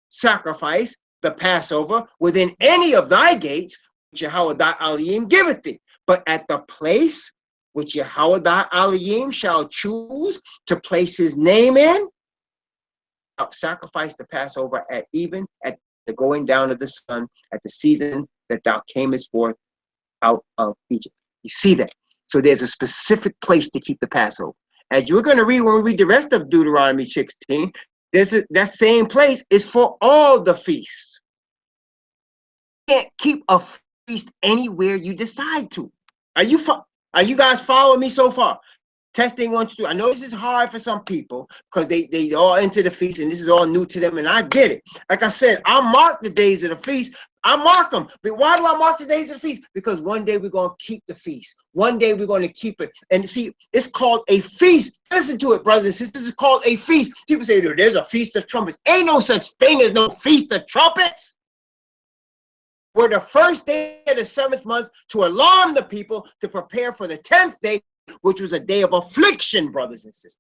sacrifice the Passover within any of thy gates, which Yahweh thy Elohim giveth thee. But at the place which Yahweh thy Elohim shall choose to place his name in, sacrifice the Passover at even, at the going down of the sun, at the season that thou camest forth out of Egypt. You see that? So there's a specific place to keep the Passover. As you're going to read when we read the rest of Deuteronomy 16, that same place is for all the feasts. You can't keep a feast anywhere you decide to. Are you guys following me so far? Testing 1, 2. I know this is hard for some people because they all into the feast and this is all new to them, and I get it. Like I said, I mark the days of the feast. I mark them. But why do I mark the days of the feast? Because one day we're going to keep the feast. One day we're going to keep it. And see, it's called a feast. Listen to it, brothers and sisters. It's called a feast. People say, there's a feast of trumpets. Ain't no such thing as no feast of trumpets. We're the first day of the 7th month to alarm the people to prepare for the 10th day, which was a day of affliction, brothers and sisters.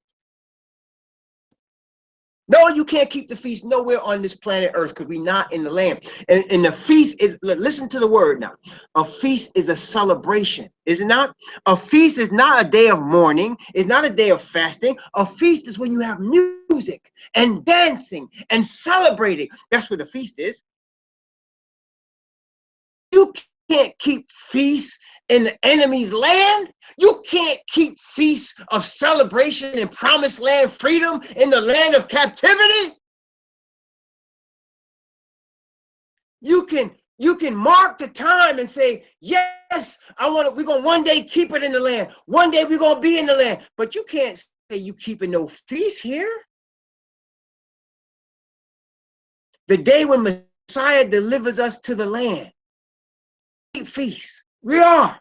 No, you can't keep the feast nowhere on this planet Earth because we're not in the land. And the feast is, listen to the word now. A feast is a celebration, is it not? A feast is not a day of mourning. It's not a day of fasting. A feast is when you have music and dancing and celebrating. That's what a feast is. You can't keep feasts in the enemy's land. You can't keep feasts of celebration and promised land freedom in the land of captivity. You can mark the time and say, yes, we're gonna one day keep it in the land. One day we're gonna be in the land. But you can't say you keeping no feast here. The day when Messiah delivers us to the land. Keep feasts. We are.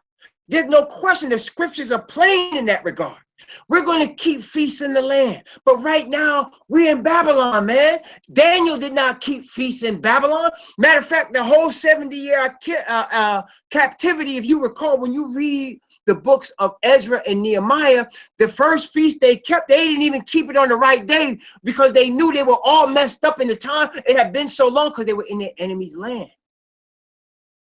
There's no question. The scriptures are plain in that regard. We're going to keep feasts in the land. But right now, we're in Babylon, man. Daniel did not keep feasts in Babylon. Matter of fact, the whole 70-year captivity, if you recall, when you read the books of Ezra and Nehemiah, the first feast they kept, they didn't even keep it on the right day because they knew they were all messed up in the time. It had been so long because they were in their enemy's land.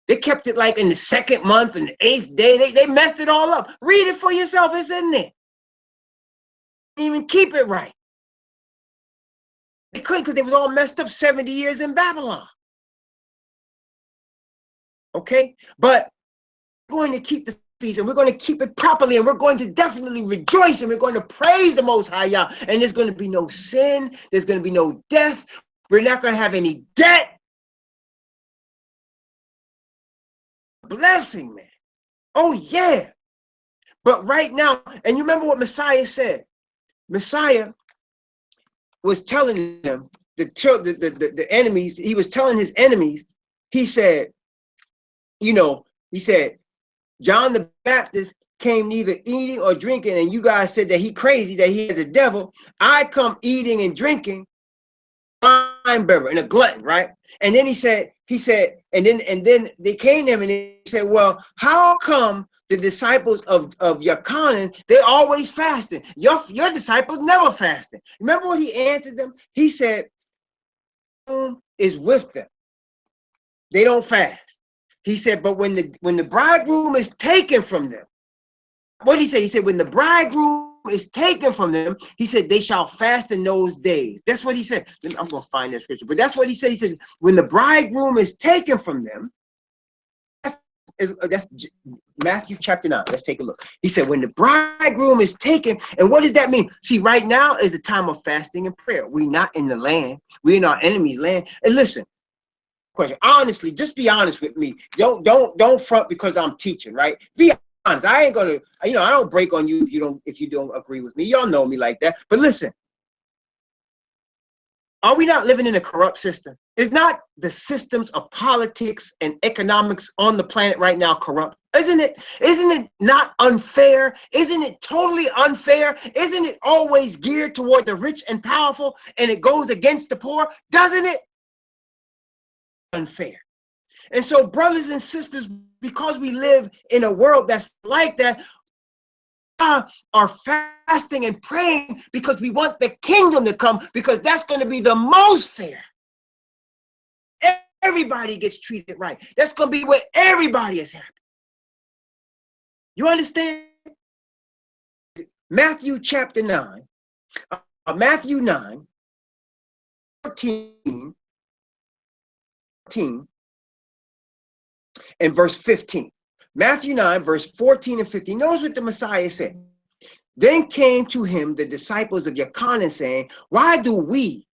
They kept it like in the 2nd month and the 8th day. They messed it all up. Read it for yourself. It's in there. Didn't even keep it right. They couldn't because they was all messed up 70 years in Babylon. Okay? But we're going to keep the feast and we're going to keep it properly and we're going to definitely rejoice and we're going to praise the Most High Yah. And there's going to be no sin. There's going to be no death. We're not going to have any debt. Blessing, man. Oh, yeah. But right now, and you remember what Messiah said? Messiah was telling them, the enemies, he was telling his enemies, he said, he said, John the Baptist came neither eating or drinking, and you guys said that he crazy, that he is a devil. I come eating and drinking, wine bearer and a glutton, right? And then he said, and then they came to him and they said, well, how come the disciples of Yachanan, they're always fasting? Your disciples never fasting. Remember what he answered them? He said, is with them. They don't fast. He said, but when the bridegroom is taken from them, what did he say? He said, when the bridegroom is taken from them, he said, they shall fast in those days. That's what he said. I'm going to find that scripture, but that's what he said. He said, when the bridegroom is taken from them, that's Matthew chapter 9. Let's take a look. He said, when the bridegroom is taken, and what does that mean? See, right now is the time of fasting and prayer. We're not in the land. We're in our enemy's land. And listen, question, honestly, just be honest with me. Don't front because I'm teaching, right? Be honest. I ain't gonna, I don't break on you if you don't agree with me. Y'all know me like that. But listen, Are we not living in a corrupt system? Is not the systems of politics and economics on the planet right now corrupt? Isn't it? Isn't it not unfair? Isn't it totally unfair? Isn't it always geared toward the rich and powerful, and it goes against the poor? Doesn't it? Unfair. And so, brothers and sisters, because we live in a world that's like that, are fasting and praying because we want the kingdom to come, because that's going to be the most fair. Everybody gets treated right. That's going to be where everybody is happy. You understand? Matthew chapter 9, Matthew 9, 14, and verse 15. Matthew 9, verse 14 and 15. Notice what the Messiah said. Then came to him the disciples of Yachanan, saying, why do we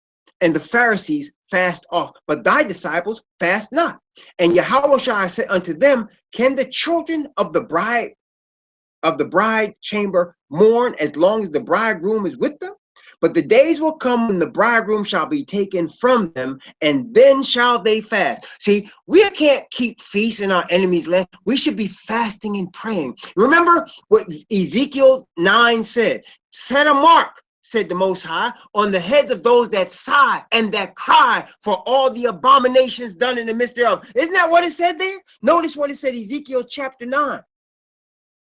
and the Pharisees fast oft, but thy disciples fast not? And Yahushua said unto them, can the children of the bride chamber mourn as long as the bridegroom is with them? But the days will come when the bridegroom shall be taken from them, and then shall they fast. See, we can't keep feasts in our enemy's land. We should be fasting and praying. Remember what Ezekiel 9 said. Set a mark, said the Most High, on the heads of those that sigh and that cry for all the abominations done in the midst thereof. Isn't that what it said there? Notice what it said, Ezekiel chapter 9.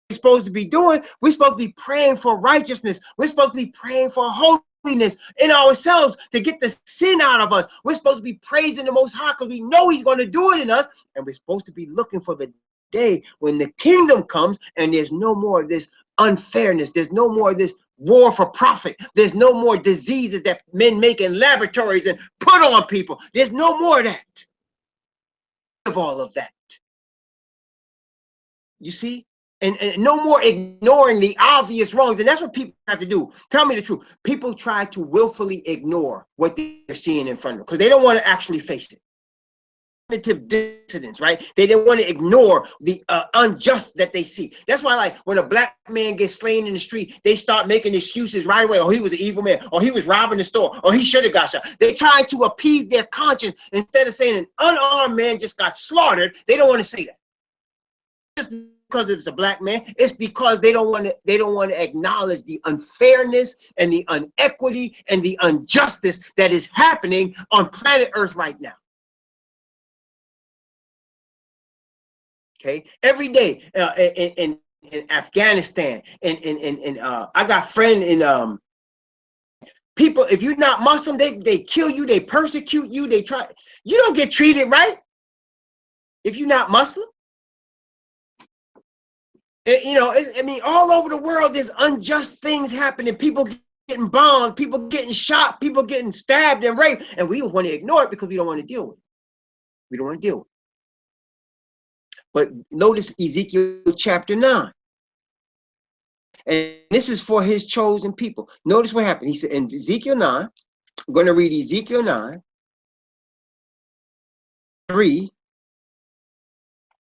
We're supposed to be doing, we're supposed to be praying for righteousness. We're supposed to be praying for holiness in ourselves to get the sin out of us. We're supposed to be praising the Most High because we know he's going to do it in us. And we're supposed to be looking for the day when the kingdom comes and there's no more of this unfairness. There's no more of this war for profit. There's no more diseases that men make in laboratories and put on people. There's no more of that. Of all of that. You see? And no more ignoring the obvious wrongs. And that's what people have to do. Tell me the truth. People try to willfully ignore what they're seeing in front of them because they don't want to actually face it. Cognitive dissonance, right? They don't want to ignore the unjust that they see. That's why, like, when a black man gets slain in the street, they start making excuses right away. Oh, he was an evil man. Or he was robbing the store. Or he should have got shot. They try to appease their conscience instead of saying an unarmed man just got slaughtered. They don't want to say that. Just because it's a black man, it's because they don't want to acknowledge the unfairness and the inequity and the injustice that is happening on planet Earth right now. Okay, every day in Afghanistan, and I got friends in people. If you're not Muslim, they kill you, they persecute you, they try. You don't get treated right if you're not Muslim. You know, I mean, all over the world, there's unjust things happening. People getting bombed, people getting shot, people getting stabbed and raped, and we don't want to ignore it because we don't want to deal with it. We don't want to deal with it. But notice Ezekiel chapter 9. And this is for his chosen people. Notice what happened. He said in Ezekiel 9, I'm going to read Ezekiel 9, 3,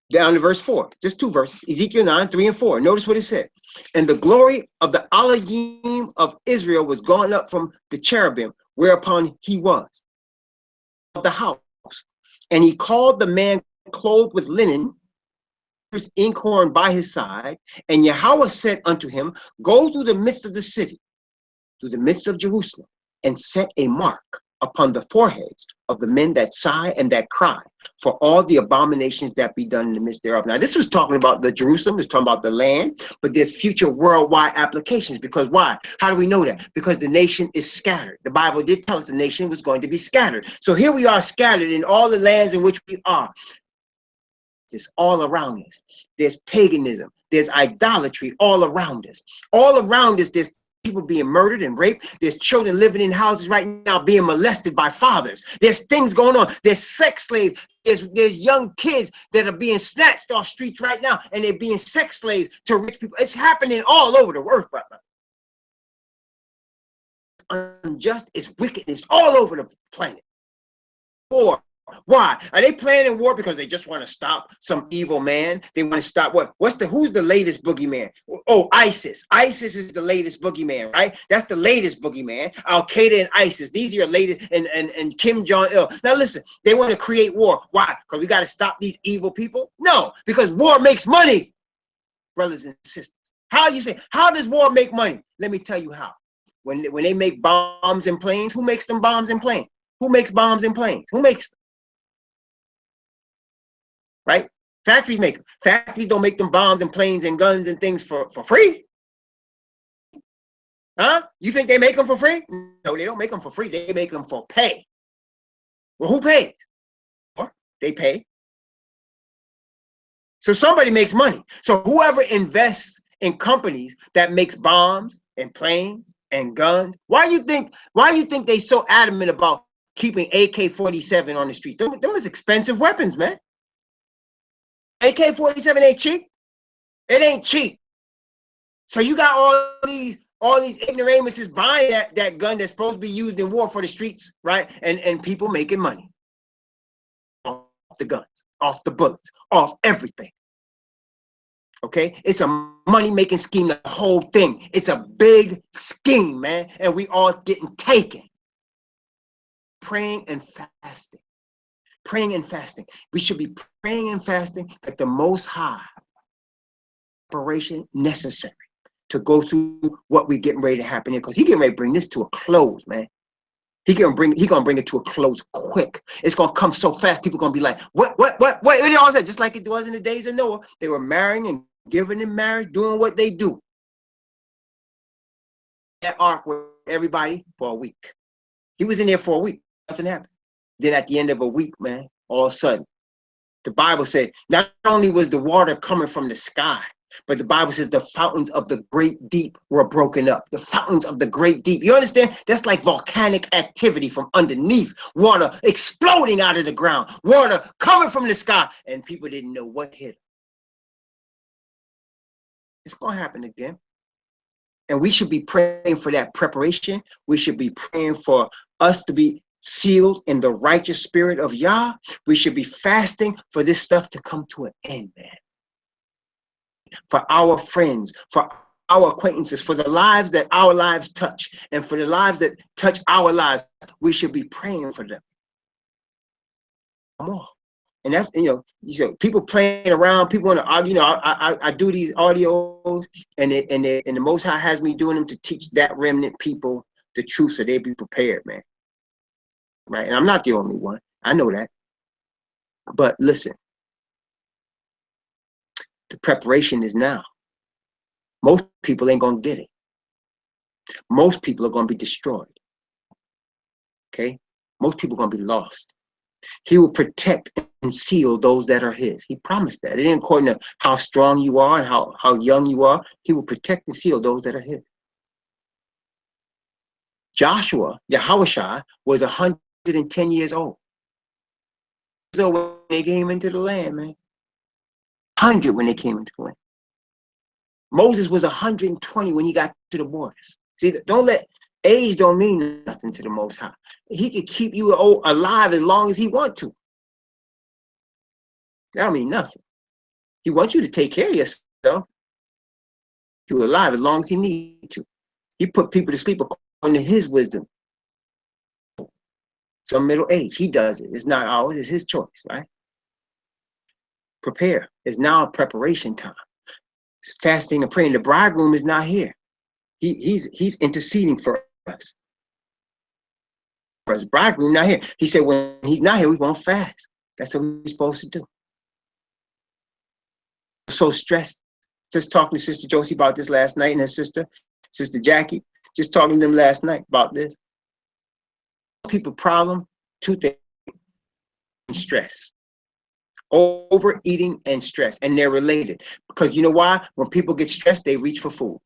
down to verse 4. Just two verses. Ezekiel 9, 3 and 4. Notice what it said. And the glory of the Elohim of Israel was gone up from the cherubim, whereupon he was of the house. And he called the man clothed with linen, his inkhorn by his side. And Yahweh said unto him, go through the midst of the city, through the midst of Jerusalem, and set a mark upon the foreheads of the men that sigh and that cry for all the abominations that be done in the midst thereof. Now, this was talking about the Jerusalem, it's talking about the land, but there's future worldwide applications. Because why? How do we know that? Because the nation is scattered. The Bible did tell us the nation was going to be scattered. So here we are scattered in all the lands in which we are. It's all around us. There's paganism. There's idolatry all around us. All around us, there's people being murdered and raped. There's children living in houses right now being molested by fathers. There's things going on. There's sex slaves. There's young kids that are being snatched off streets right now, and they're being sex slaves to rich people. It's happening all over the earth, brother. Unjust is wickedness all over the planet. War, Why? Are they planning war because they just want to stop some evil man? They want to stop what? Who's the latest boogeyman? Oh, ISIS. ISIS is the latest boogeyman, right? That's the latest boogeyman. Al Qaeda and ISIS. These are your latest, and Kim Jong-il. Now listen, they want to create war. Why? Because we got to stop these evil people? No, because war makes money, brothers and sisters. How you say? How does war make money? Let me tell you how. When they make bombs and planes, who makes them bombs and planes? Who makes bombs and planes? Who makes them? Right? Factories make them. Factories don't make them bombs and planes and guns and things for free. Huh? You think they make them for free? No, they don't make them for free. They make them for pay. Well, who pays? Or they pay. So somebody makes money. So whoever invests in companies that makes bombs and planes and guns, why you think they so adamant about keeping AK-47 on the street? Them is expensive weapons, man. AK-47 ain't cheap. It ain't cheap. So you got all these ignoramuses buying that gun that's supposed to be used in war for the streets, right? And people making money off the guns, off the bullets, off everything. Okay, it's a money-making scheme, the whole thing. It's a big scheme, man, and we all getting taken. Praying and fasting. Praying and fasting. We should be praying and fasting that the Most High preparation necessary to go through what we're getting ready to happen here, because He getting ready to bring this to a close, man. He gonna bring it to a close quick. It's gonna come so fast. People gonna be like, what? And all that, just like it was in the days of Noah. They were marrying and giving in marriage, doing what they do. That ark with everybody for a week. He was in there for a week. Nothing happened. Then at the end of a week, man, all of a sudden, the Bible said not only was the water coming from the sky, but the Bible says the fountains of the great deep were broken up. The fountains of the great deep. You understand? That's like volcanic activity from underneath. Water exploding out of the ground. Water coming from the sky. And people didn't know what hit them. It's going to happen again. And we should be praying for that preparation. We should be praying for us to be sealed in the righteous spirit of Yah. We should be fasting for this stuff to come to an end, man. For our friends, for our acquaintances, for the lives that our lives touch, and for the lives that touch our lives, we should be praying for them. More. And that's, people playing around, people want to argue. I do these audios, and the Most High has me doing them to teach that remnant people the truth, so they be prepared, man. Right? And I'm not the only one. I know that. But listen. The preparation is now. Most people ain't going to get it. Most people are going to be destroyed. Okay? Most people are going to be lost. He will protect and seal those that are His. He promised that. It ain't according to how strong you are and how young you are. He will protect and seal those that are His. Yahushua, was 110 years old. So when they came into the land, man. 100 when they came into the land. Moses was 120 when he got to the borders. See, age don't mean nothing to the Most High. He can keep you alive as long as He wants to. That don't mean nothing. He wants you to take care of yourself. You're alive as long as He needs to. He put people to sleep according to His wisdom. Some middle age, He does it. It's not ours, it's His choice, right? Prepare. It's now a preparation time. Fasting and praying. The bridegroom is not here. He's interceding for us. For his bridegroom not here. He said when He's not here, we won't fast. That's what we're supposed to do. So stressed. Just talking to Sister Josie about this last night, and her sister, Sister Jackie, just talking to them last night about this. People problem, two things: stress. Overeating and stress, and they're related, because you know why? When people get stressed, they reach for food.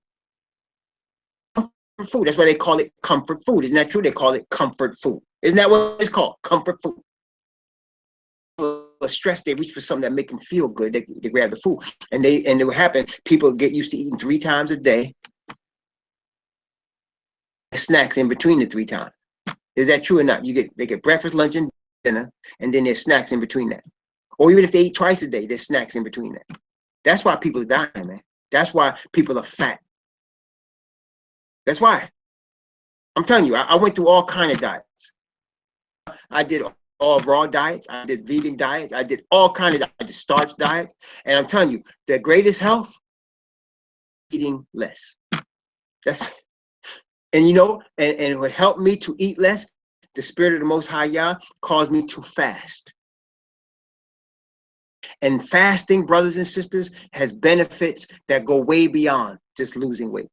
Comfort food. That's why they call it comfort food. Isn't that true? They call it comfort food. Isn't that what it's called? Comfort food. Stress, they reach for something that make them feel good. They grab the food, and it will happen. People get used to eating 3 times a day. Snacks in between the 3 times. Is that true or not? They get breakfast, lunch, and dinner, and then there's snacks in between that. Or even if they eat twice a day, there's snacks in between that. That's why people are dying, man. That's why people are fat. That's why. I'm telling you, I went through all kind of diets. I did all raw diets. I did vegan diets. I did all kind of diets. I did starch diets. And I'm telling you, the greatest health, eating less. That's, and you know, and it would help me to eat less. The Spirit of the Most High Yah caused me to fast. And fasting, brothers and sisters, has benefits that go way beyond just losing weight.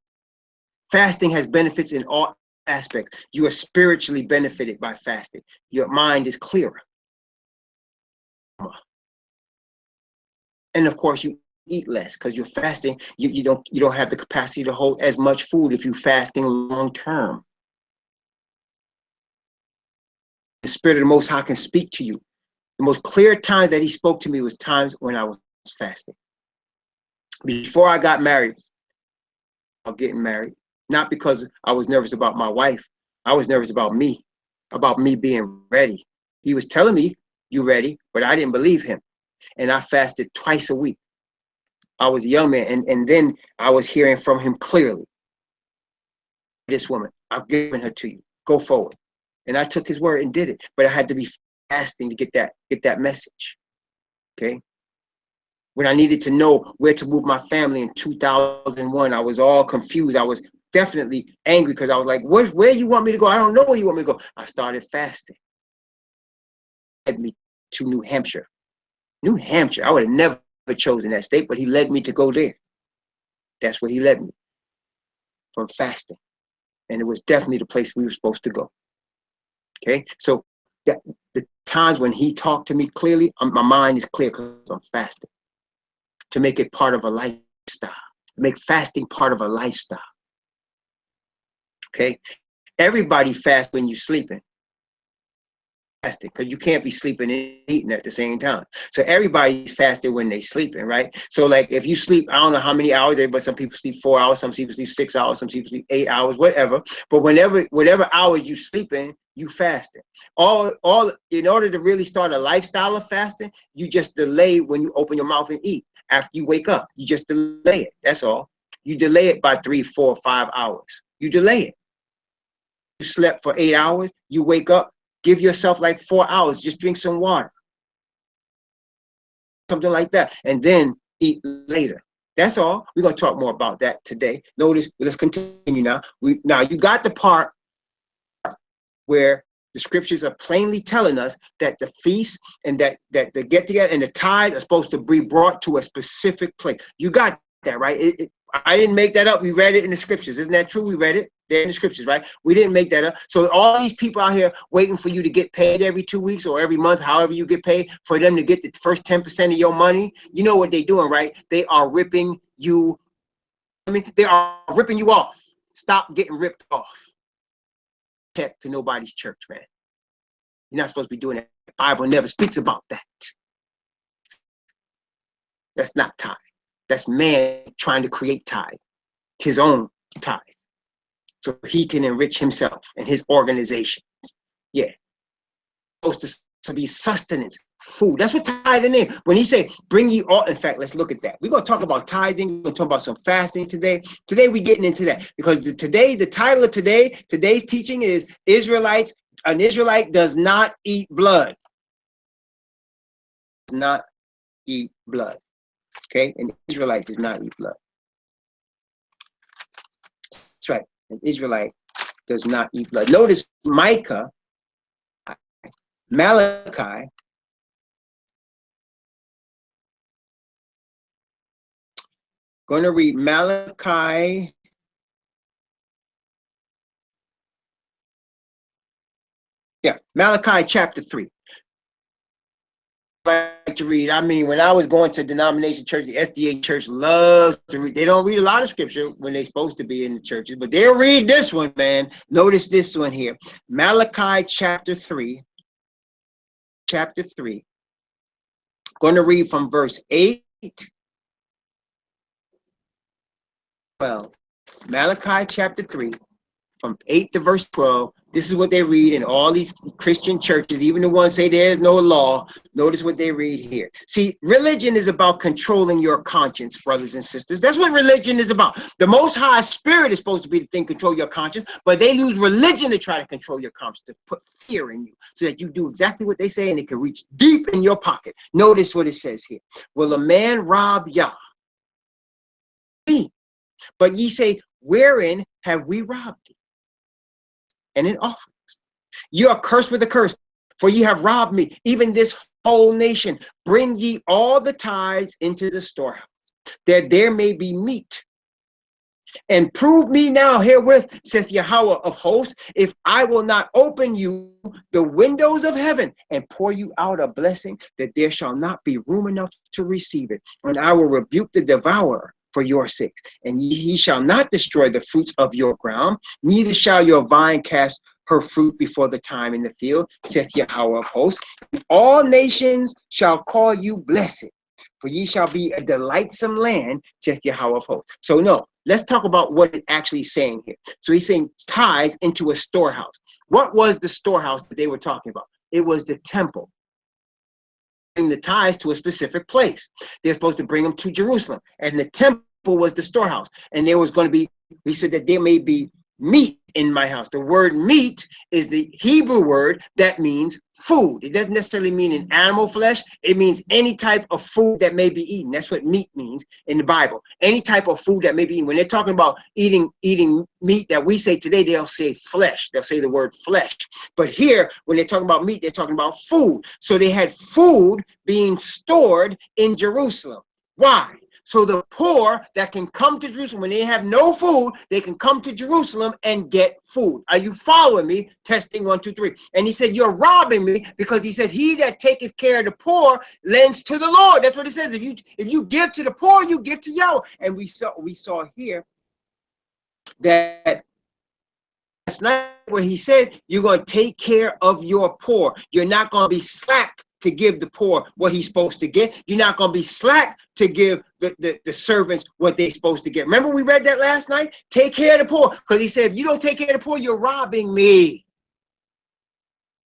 Fasting has benefits in all aspects. You are spiritually benefited by fasting. Your mind is clearer. And of course, you eat less because you're fasting. You don't have the capacity to hold as much food if you're fasting long term. The Spirit of the Most High can speak to you. The most clear times that he spoke to me was times when I was fasting. Before I got married, I'm getting married, not because I was nervous about my wife. I was nervous about me being ready. He was telling me, you ready, but I didn't believe him. And I fasted twice a week. I was a young man, and then I was hearing from him clearly. This woman, I've given her to you. Go forward. And I took his word and did it. But I had to be fasting to get that message. Okay. When I needed to know where to move my family in 2001, I was all confused. I was definitely angry because I was like, where you want me to go? I don't know where you want me to go. I started fasting. He led me to New Hampshire. New Hampshire. I would have never chosen that state, but he led me to go there. That's where he led me, from fasting. And it was definitely the place we were supposed to go. Okay. So that the times when he talked to me clearly, my mind is clear because I'm fasting. To make it part of a lifestyle, make fasting part of a lifestyle. Okay, everybody fasts when you're sleeping, fasting, because you can't be sleeping and eating at the same time. So everybody's fasting when they sleeping, right? So like if you sleep, I don't know how many hours, but some people sleep 4 hours, some people sleep 6 hours, some people sleep 8 hours, whatever. But whatever hours you sleeping, you fasting. All in order to really start a lifestyle of fasting, you just delay when you open your mouth and eat. After you wake up, you just delay it. That's all. You delay it by 3, 4, 5 hours. You delay it. You slept for 8 hours, you wake up, give yourself like 4 hours, just drink some water. Something like that. And then eat later. That's all. We're going to talk more about that today. Notice, let's continue now. Now you got the part where the scriptures are plainly telling us that the feast and that the get together and the tithes are supposed to be brought to a specific place. You got that, right? I didn't make that up. We read it in the scriptures. Isn't that true? We read it there in the scriptures, right? We didn't make that up. So all these people out here waiting for you to get paid every 2 weeks or every month, however you get paid, for them to get the first 10% of your money, you know what they're doing, right? They are ripping you. They are ripping you off. Stop getting ripped off. Check to nobody's church, man. You're not supposed to be doing that. The Bible never speaks about that. That's not tithe. That's man trying to create tithe, his own tithe, so he can enrich himself and his organizations. Yeah, supposed to be sustenance, food. That's what tithing is. When he say, bring you all, in fact, let's look at that. We're going to talk about tithing. We're going to talk about some fasting today. Today we're getting into that because the title of today's teaching is Israelites. An Israelite does not eat blood. Does not eat blood. Okay, an Israelite does not eat blood. That's right. An Israelite does not eat blood. Notice Micah, Malachi, going to read Malachi. Yeah, Malachi chapter 3. I like to read. I mean, when I was going to denomination church, the SDA church loves to read. They don't read a lot of scripture when they're supposed to be in the churches, but they'll read this one, man. Notice this one here. Malachi chapter 3. Chapter 3. Going to read from verse 8. Well, Malachi chapter 3, from 8 to verse 12. This is what they read in all these Christian churches, even the ones say there's no law. Notice what they read here. See, religion is about controlling your conscience, brothers and sisters. That's what religion is about. The Most High Spirit is supposed to be the thing control your conscience, but they use religion to try to control your conscience, to put fear in you so that you do exactly what they say and it can reach deep in your pocket. Notice what it says here. Will a man rob Yah? But ye say, wherein have we robbed thee? And in offerings. You are cursed with a curse, for ye have robbed me, even this whole nation. Bring ye all the tithes into the storehouse, that there may be meat. And prove me now herewith, saith Yahweh of hosts, if I will not open you the windows of heaven and pour you out a blessing, that there shall not be room enough to receive it. And I will rebuke the devourer for your sakes, and he shall not destroy the fruits of your ground, neither shall your vine cast her fruit before the time in the field, saith Yahweh of hosts. All nations shall call you blessed, for ye shall be a delightsome land, saith Yahweh of hosts. So no, let's talk about what it's actually saying here. So he's saying tithes into a storehouse. What was the storehouse that they were talking about? It was the temple. Bring the tithes to a specific place. They're supposed to bring them to Jerusalem, and the temple was the storehouse. And there was going to be, he said that there may be meat in my house. The word meat is the Hebrew word that means food. It doesn't necessarily mean an animal flesh. It means any type of food that may be eaten. That's what meat means in the Bible. Any type of food that may be eaten. When they're talking about eating meat that we say today, they'll say flesh. They'll say the word flesh. But here, when they're talking about meat, they're talking about food. So they had food being stored in Jerusalem. Why? So the poor that can come to Jerusalem, when they have no food, they can come to Jerusalem and get food. Are you following me? Testing 1, 2, 3. And he said, you're robbing me, because he said, he that taketh care of the poor lends to the Lord. That's what it says. If you give to the poor, you give to Yahweh. And we saw here that last night where he said, you're going to take care of your poor. You're not going to be slack to give the poor what he's supposed to get. You're not going to be slack to give the servants what they're supposed to get. Remember we read that last night? Take care of the poor. Because he said, if you don't take care of the poor, you're robbing me.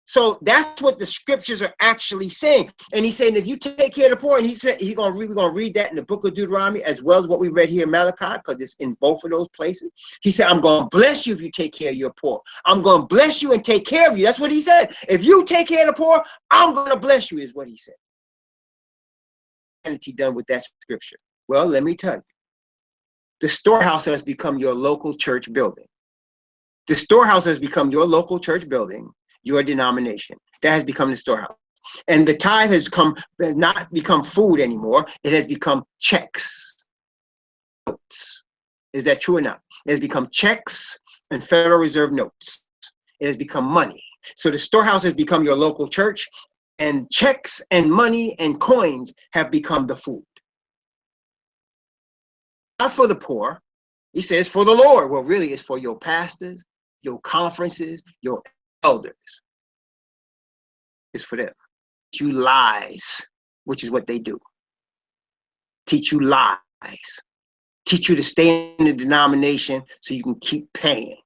So that's what the scriptures are actually saying. And he's saying, if you take care of the poor, and he said we're going to read that in the book of Deuteronomy, as well as what we read here in Malachi, because it's in both of those places. He said, I'm going to bless you if you take care of your poor. I'm going to bless you and take care of you. That's what he said. If you take care of the poor, I'm going to bless you, is what he said. And he done with that scripture. Well, let me tell you. The storehouse has become your local church building. The storehouse has become your local church building, your denomination. That has become the storehouse. And the tithe has not become food anymore. It has become checks. Notes. Is that true or not? It has become checks and Federal Reserve notes. It has become money. So the storehouse has become your local church, and checks and money and coins have become the food. Not for the poor. He says for the Lord. Well, really, it's for your pastors, your conferences, your elders. It's for them. Teach you lies, which is what they do. Teach you lies. Teach you to stay in the denomination so you can keep paying.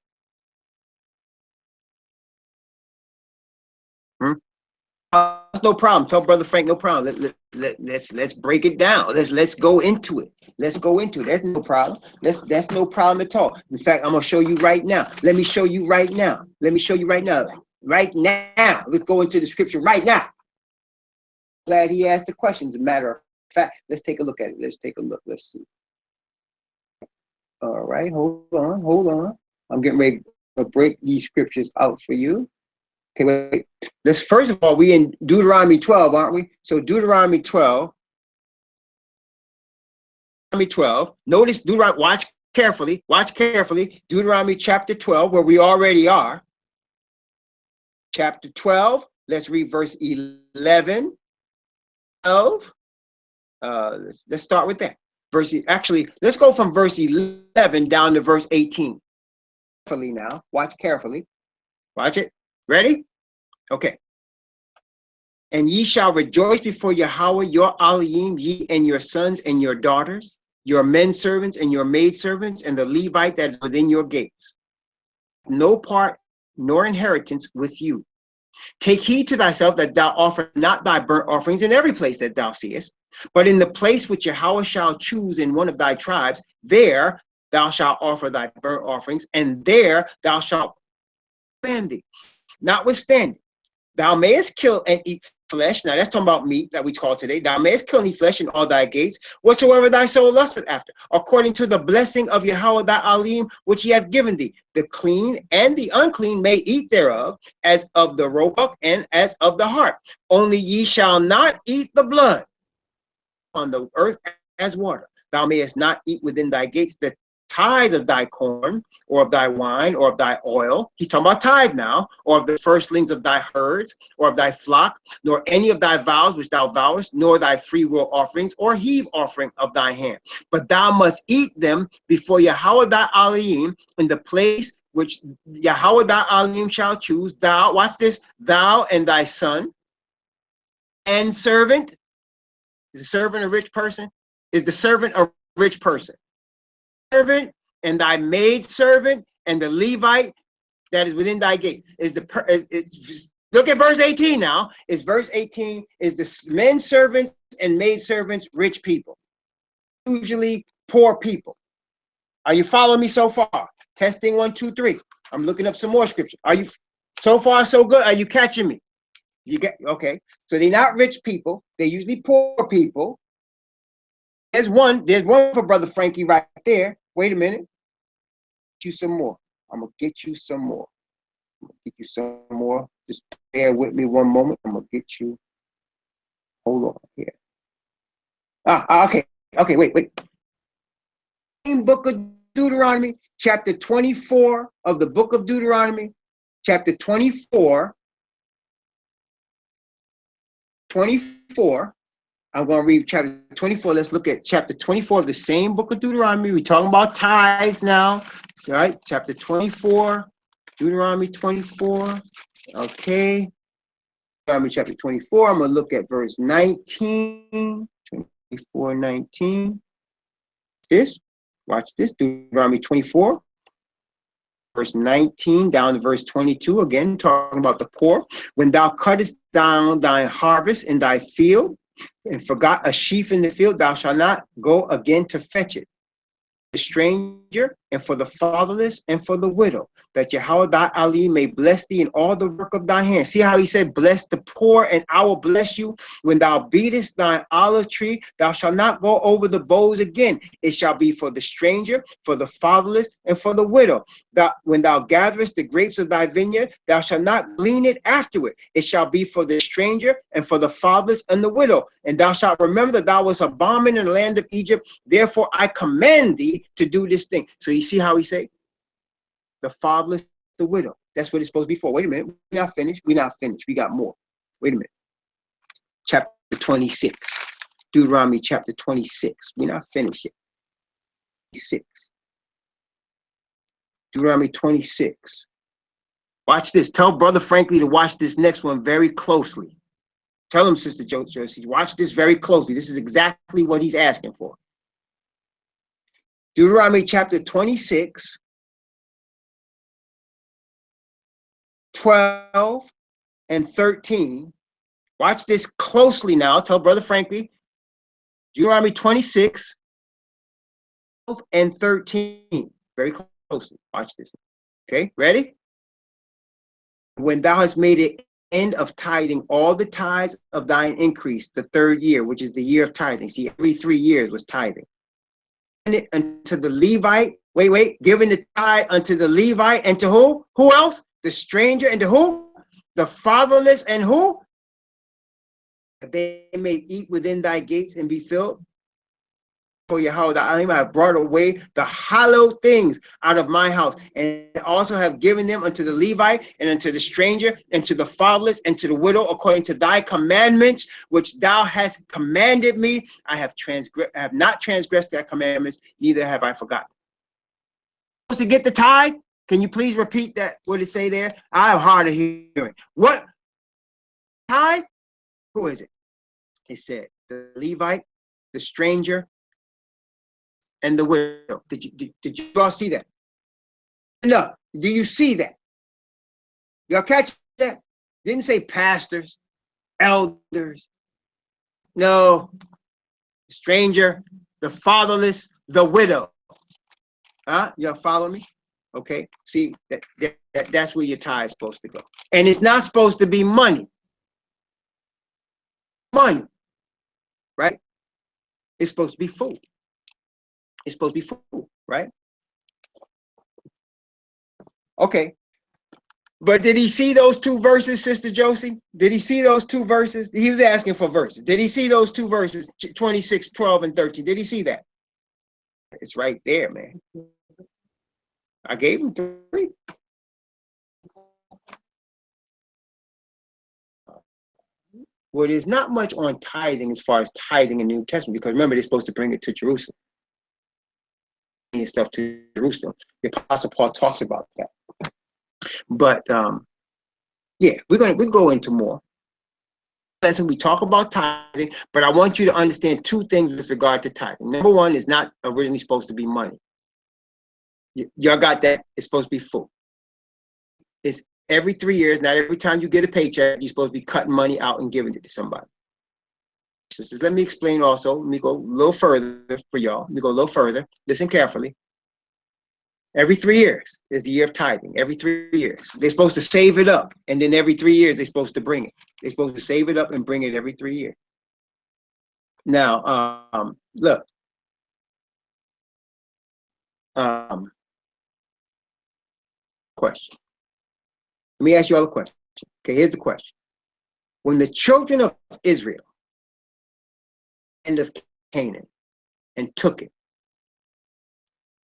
That's no problem. Tell Brother Frank, no problem. Let's break it down. Let's go into it. Let's go into it. That's no problem. That's no problem at all. In fact, I'm gonna show you right now. Let me show you right now. Let me show you right now. Right now. Let's go into the scripture right now. Glad he asked the question. As a matter of fact, let's take a look at it. Let's take a look. Let's see. All right, hold on. I'm getting ready to break these scriptures out for you. Okay, wait. Let's first of all, we in Deuteronomy 12, aren't we? So Deuteronomy 12. Notice Deuteronomy, watch carefully. Deuteronomy chapter 12, where we already are. Chapter 12, let's read verse 11. 12. Let's start with that. Actually, let's go from verse 11 down to verse 18. Carefully now, watch carefully. Watch it. Ready? Okay. And ye shall rejoice before Yahweh your Elohim, ye and your sons and your daughters, your men servants and your maid servants, and the Levite that is within your gates. No part nor inheritance with you. Take heed to thyself that thou offer not thy burnt offerings in every place that thou seest, but in the place which Yahweh shall choose in one of thy tribes, there thou shalt offer thy burnt offerings, and there thou shalt offend thee. Notwithstanding, thou mayest kill and eat flesh. Now that's talking about meat that we call today. Thou mayest kill and eat flesh in all thy gates, whatsoever thy soul lusteth after, according to the blessing of Yahweh thy Alim, which he hath given thee. The clean and the unclean may eat thereof, as of the roebuck and as of the hart. Only ye shall not eat the blood on the earth as water. Thou mayest not eat within thy gates the tithe of thy corn, or of thy wine, or of thy oil. He's talking about tithe now, or of the firstlings of thy herds, or of thy flock, nor any of thy vows which thou vowest, nor thy free will offerings, or heave offering of thy hand. But thou must eat them before Yahweh thy Elohim in the place which Yahweh thy Elohim shall choose. Thou, watch this, thou and thy son and servant. Is the servant a rich person? Is the servant a rich person? Servant and thy maid servant and the Levite that is within thy gate is look at verse 18 now. Is verse 18 is the men servants and maid servants rich people, usually poor people. Are you following me so far? Testing 1, 2, 3. I'm looking up some more scripture. Are you so far so good? Are you catching me? You get okay? So they're not rich people. They're usually poor people. There's one for Brother Frankie right there. Wait a minute. Get you some more. I'm gonna get you some more. I'm gonna get you some more. Just bear with me one moment. I'm gonna get you. Hold on here. Okay, wait. Same book of Deuteronomy, chapter 24 of the book of Deuteronomy, chapter 24. I'm going to read chapter 24. Let's look at chapter 24 of the same book of Deuteronomy. We're talking about tithes now. All right, chapter 24, Deuteronomy 24. Okay. Deuteronomy chapter 24. I'm going to look at verse 19. 24, 19. Watch this. Deuteronomy 24. Verse 19 down to verse 22. Again, talking about the poor. When thou cuttest down thy harvest in thy field, and forgot a sheaf in the field, thou shalt not go again to fetch it. The stranger, and for the fatherless, and for the widow, that Yahweh thy Ali may bless thee in all the work of thy hands. See how he said, bless the poor, and I will bless you. When thou beatest thine olive tree, thou shalt not go over the boughs again. It shall be for the stranger, for the fatherless, and for the widow. When thou gatherest the grapes of thy vineyard, thou shalt not glean it afterward. It shall be for the stranger, and for the fatherless, and the widow. And thou shalt remember that thou wast a bondman in the land of Egypt. Therefore I command thee to do this thing. So you see how he say the fatherless, the widow. That's what it's supposed to be for. Wait a minute. We're not finished. We got more. Wait a minute. Chapter 26. Deuteronomy chapter 26. We're not finished yet. 26. Deuteronomy 26. Watch this. Tell Brother Frankie to watch this next one very closely. Tell him, Sister Josie, watch this very closely. This is exactly what he's asking for. Deuteronomy chapter 26, 12 and 13. Watch this closely now. Tell Brother Frankie. Deuteronomy 26, 12 and 13. Very closely. Watch this. Okay, ready? When thou hast made an end of tithing all the tithes of thine increase, the third year, which is the year of tithing. See, every 3 years was tithing. It unto the Levite, giving the tithe unto the Levite, and to who? Who else? The stranger, and to who? The fatherless, and who? That they may eat within thy gates and be filled. For Yahweh, I have brought away the hallowed things out of my house, and also have given them unto the Levite, and unto the stranger, and to the fatherless, and to the widow, according to thy commandments, which thou hast commanded me. I have not transgressed thy commandments, neither have I forgotten. To get the tithe, can you please repeat that? What it say there? I have hard of hearing. What tithe? Who is it? It said the Levite, the stranger, and the widow. Did you all see that? No. Do you see that? Y'all catch that? Didn't say pastors, elders. No, stranger, the fatherless, the widow. Huh? Y'all follow me? Okay. See, that's where your tithe is supposed to go. And it's not supposed to be money. Money, right? It's supposed to be food. It's supposed to be food, right? Okay. But did he see those two verses, Sister Josie? Did he see those two verses? He was asking for verses. Did he see those two verses, 26, 12, and 13? Did he see that? It's right there, man. I gave him 3. Well, there's not much on tithing as far as tithing in the New Testament, because remember, they're supposed to bring it to Jerusalem. And stuff to Jerusalem. The Apostle Paul talks about that. But yeah, we'll go into more. Lesson we talk about tithing, but I want you to understand 2 things with regard to tithing. Number 1, is not originally supposed to be money. Y'all got that? It's supposed to be food. It's every 3 years, not every time you get a paycheck, you're supposed to be cutting money out and giving it to somebody. Sisters, let me explain also. Let me go a little further for y'all. Let me go a little further. Listen carefully. Every 3 years is the year of tithing. Every 3 years. They're supposed to save it up. And then every 3 years, they're supposed to bring it. They're supposed to save it up and bring it every 3 years. Now, look. Question. Let me ask you all a question. Okay, here's the question. When the children of Israel and of Canaan and took it,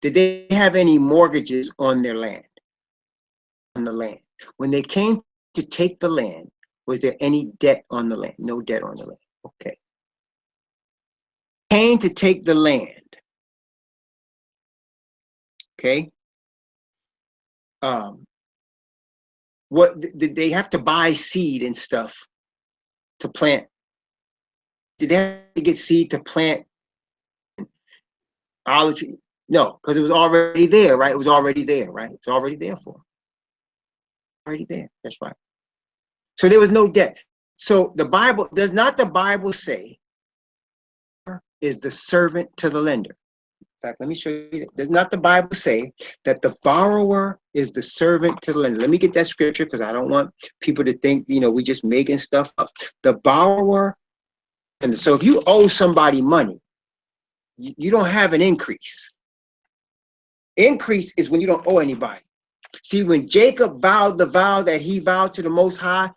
did they have any mortgages on their land? On the land. When they came to take the land, was there any debt on the land? No debt on the land. Okay. Came to take the land. Okay. What did they have to buy seed and stuff to plant? Did they have to get seed to plant olive tree? No, because it was already there, right? It was already there, right? It's already there for them. Already there. That's right. So there was no debt. So the Bible, does not the Bible say is the servant to the lender? In fact, let me show you that. Does not the Bible say that the borrower is the servant to the lender? Let me get that scripture, because I don't want people to think, we just making stuff up. The borrower, and so if you owe somebody money, you don't have an increase. Increase is when you don't owe anybody. See, when Jacob vowed the vow that he vowed to the Most High,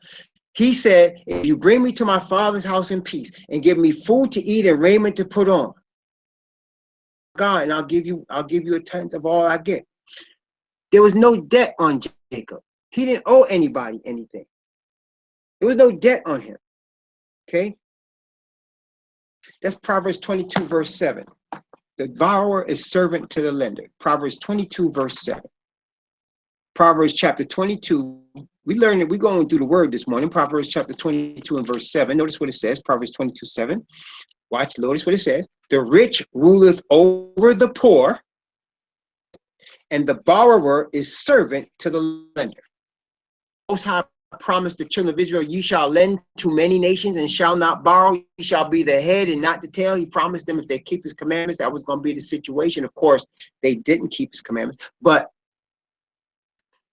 he said, if you bring me to my father's house in peace and give me food to eat and raiment to put on, God, and I'll give you a tenth of all I get. There was no debt on Jacob. He didn't owe anybody anything. There was no debt on him. Okay? That's Proverbs 22, verse 7. The borrower is servant to the lender. Proverbs 22, verse 7. Proverbs chapter 22. We're going through the word this morning. Proverbs chapter 22 and verse 7. Notice what it says. Proverbs 22, 7. Watch, notice what it says. The rich ruleth over the poor, and the borrower is servant to the lender. Most High promised the children of Israel, you shall lend to many nations and shall not borrow. You shall be the head and not the tail. He promised them if they keep his commandments, that was going to be the situation. Of course, they didn't keep his commandments. But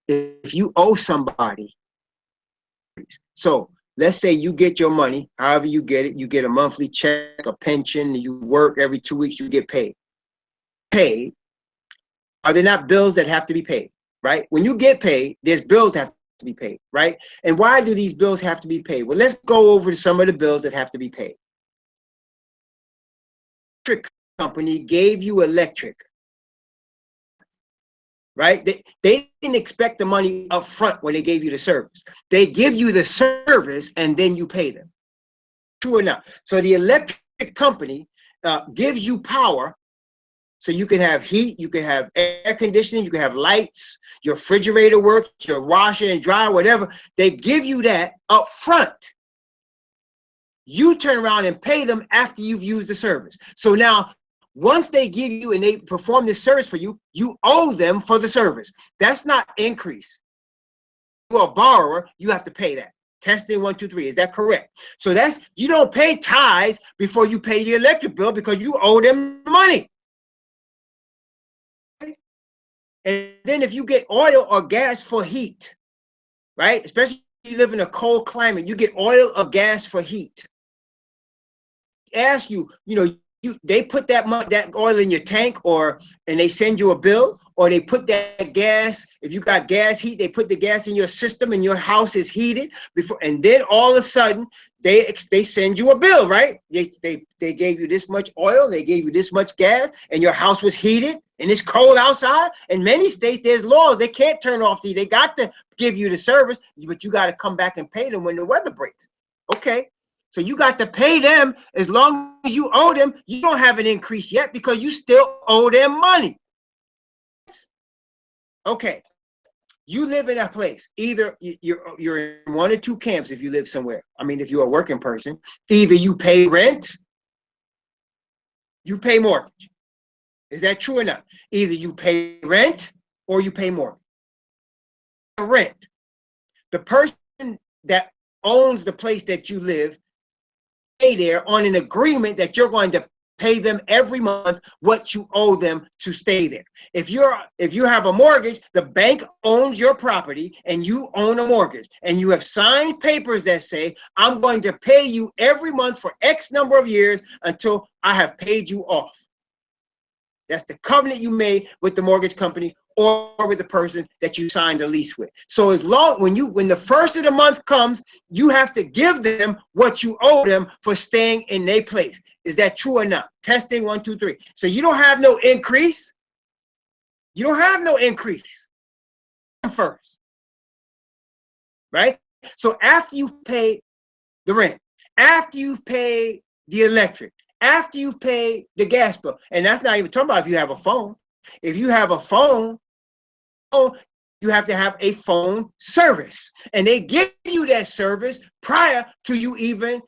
if you owe somebody, so let's say you get your money, however you get a monthly check, a pension, you work every 2 weeks, you get paid. Are there not bills that have to be paid, right? When you get paid, there's bills that have to be paid, right? And why do these bills have to be paid? Well, let's go over to some of the bills that have to be paid. Electric company gave you electric, right? They didn't expect the money up front when they gave you the service. They give you the service and then you pay them. True or not? So the electric company gives you power so you can have heat, you can have air conditioning, you can have lights, your refrigerator works, your washer and dryer, whatever. They give you that up front. You turn around and pay them after you've used the service. So now, once they give you and they perform this service for you, you owe them for the service. That's not increase. a borrower, you have to pay that. Testing 1, 2, 3. Is that correct? So that's, you don't pay tithes before you pay the electric bill because you owe them money. And then if you get oil or gas for heat, right? Especially if you live in a cold climate, you get oil or gas for heat. Ask you, they put that oil in your tank, and they send you a bill, or they put that gas, if you got gas heat, they put the gas in your system and your house is heated before, and then all of a sudden they send you a bill, right? They gave you this much oil, they gave you this much gas, and your house was heated and it's cold outside. In many states there's laws, they can't turn off the heat. They got to give you the service, but you got to come back and pay them when the weather breaks. Okay. So you got to pay them. As long as you owe them, you don't have an increase yet because you still owe them money. Okay. You live in a place. Either you're in one or two camps if you live somewhere. I mean, if you're a working person, either you pay rent, you pay mortgage. Is that true or not? Either you pay rent or you pay mortgage. Rent. The person that owns the place that you live, pay there on an agreement that you're going to pay them every month what you owe them to stay there. If you have a mortgage, the bank owns your property and you own a mortgage, and you have signed papers that say, I'm going to pay you every month for X number of years until I have paid you off. That's the covenant you made with the mortgage company or with the person that you signed a lease with. So as long when the first of the month comes, you have to give them what you owe them for staying in their place. Is that true or not? Testing 1, 2, 3. So you don't have no increase. You don't have no increase first, right? So after you've paid the rent, after you've paid the electric, after you've paid the gas bill, and that's not even talking about if you have a phone. If you have a phone, you have to have a phone service, and they give you that service prior to you even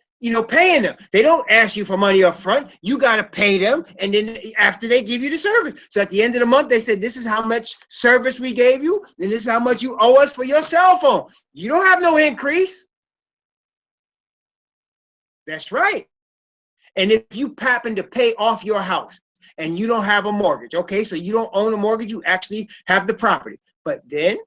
paying them. They don't ask you for money up front. You got to pay them, and then after they give you the service. So at the end of the month, they said, this is how much service we gave you, and this is how much you owe us for your cell phone. You don't have no increase. That's right. And if you happen to pay off your house and you don't have a mortgage, okay, so you don't own a mortgage, you actually have the property. But then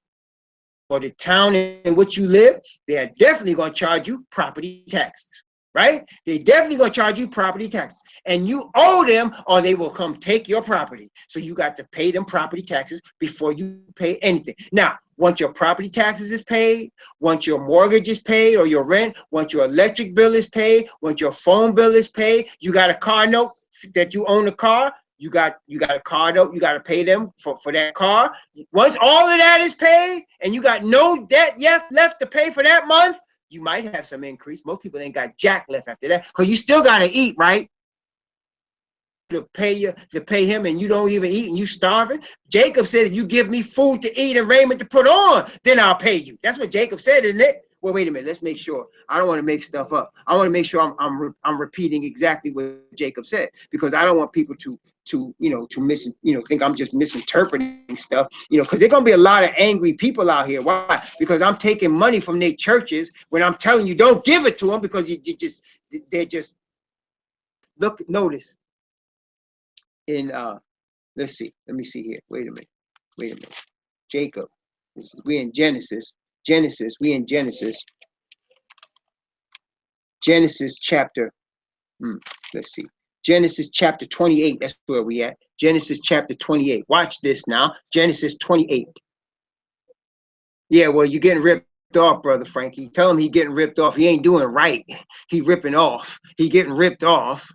for the town in which you live, they are definitely going to charge you property taxes, right? They're definitely going to charge you property taxes. And you owe them, or they will come take your property. So you got to pay them property taxes before you pay anything. Now, once your property taxes is paid, once your mortgage is paid or your rent, once your electric bill is paid, once your phone bill is paid, you got a car note that you own a car, you got a car note, you got to pay them for that car. Once all of that is paid and you got no debt yet left to pay for that month, you might have some increase. Most people ain't got jack left after that because you still got to eat, right? To pay him, and you don't even eat and you starving. Jacob said, if you give me food to eat and raiment to put on, then I'll pay you. That's what Jacob said, isn't it? Well, wait a minute. Let's make sure. I don't want to make stuff up. I want to make sure I'm repeating exactly what Jacob said, because I don't want people to think I'm just misinterpreting stuff, because there's gonna be a lot of angry people out here. Why? Because I'm taking money from their churches when I'm telling you don't give it to them, because they're just notice. In let's see, let me see here. Wait a minute. Jacob. We in Genesis. We in Genesis chapter. Let's see. Genesis chapter 28. That's where we at. Genesis chapter 28. Watch this now. Genesis 28. Yeah, well, you're getting ripped off, Brother Frankie. Tell him he getting ripped off. He ain't doing right. He ripping off. He getting ripped off.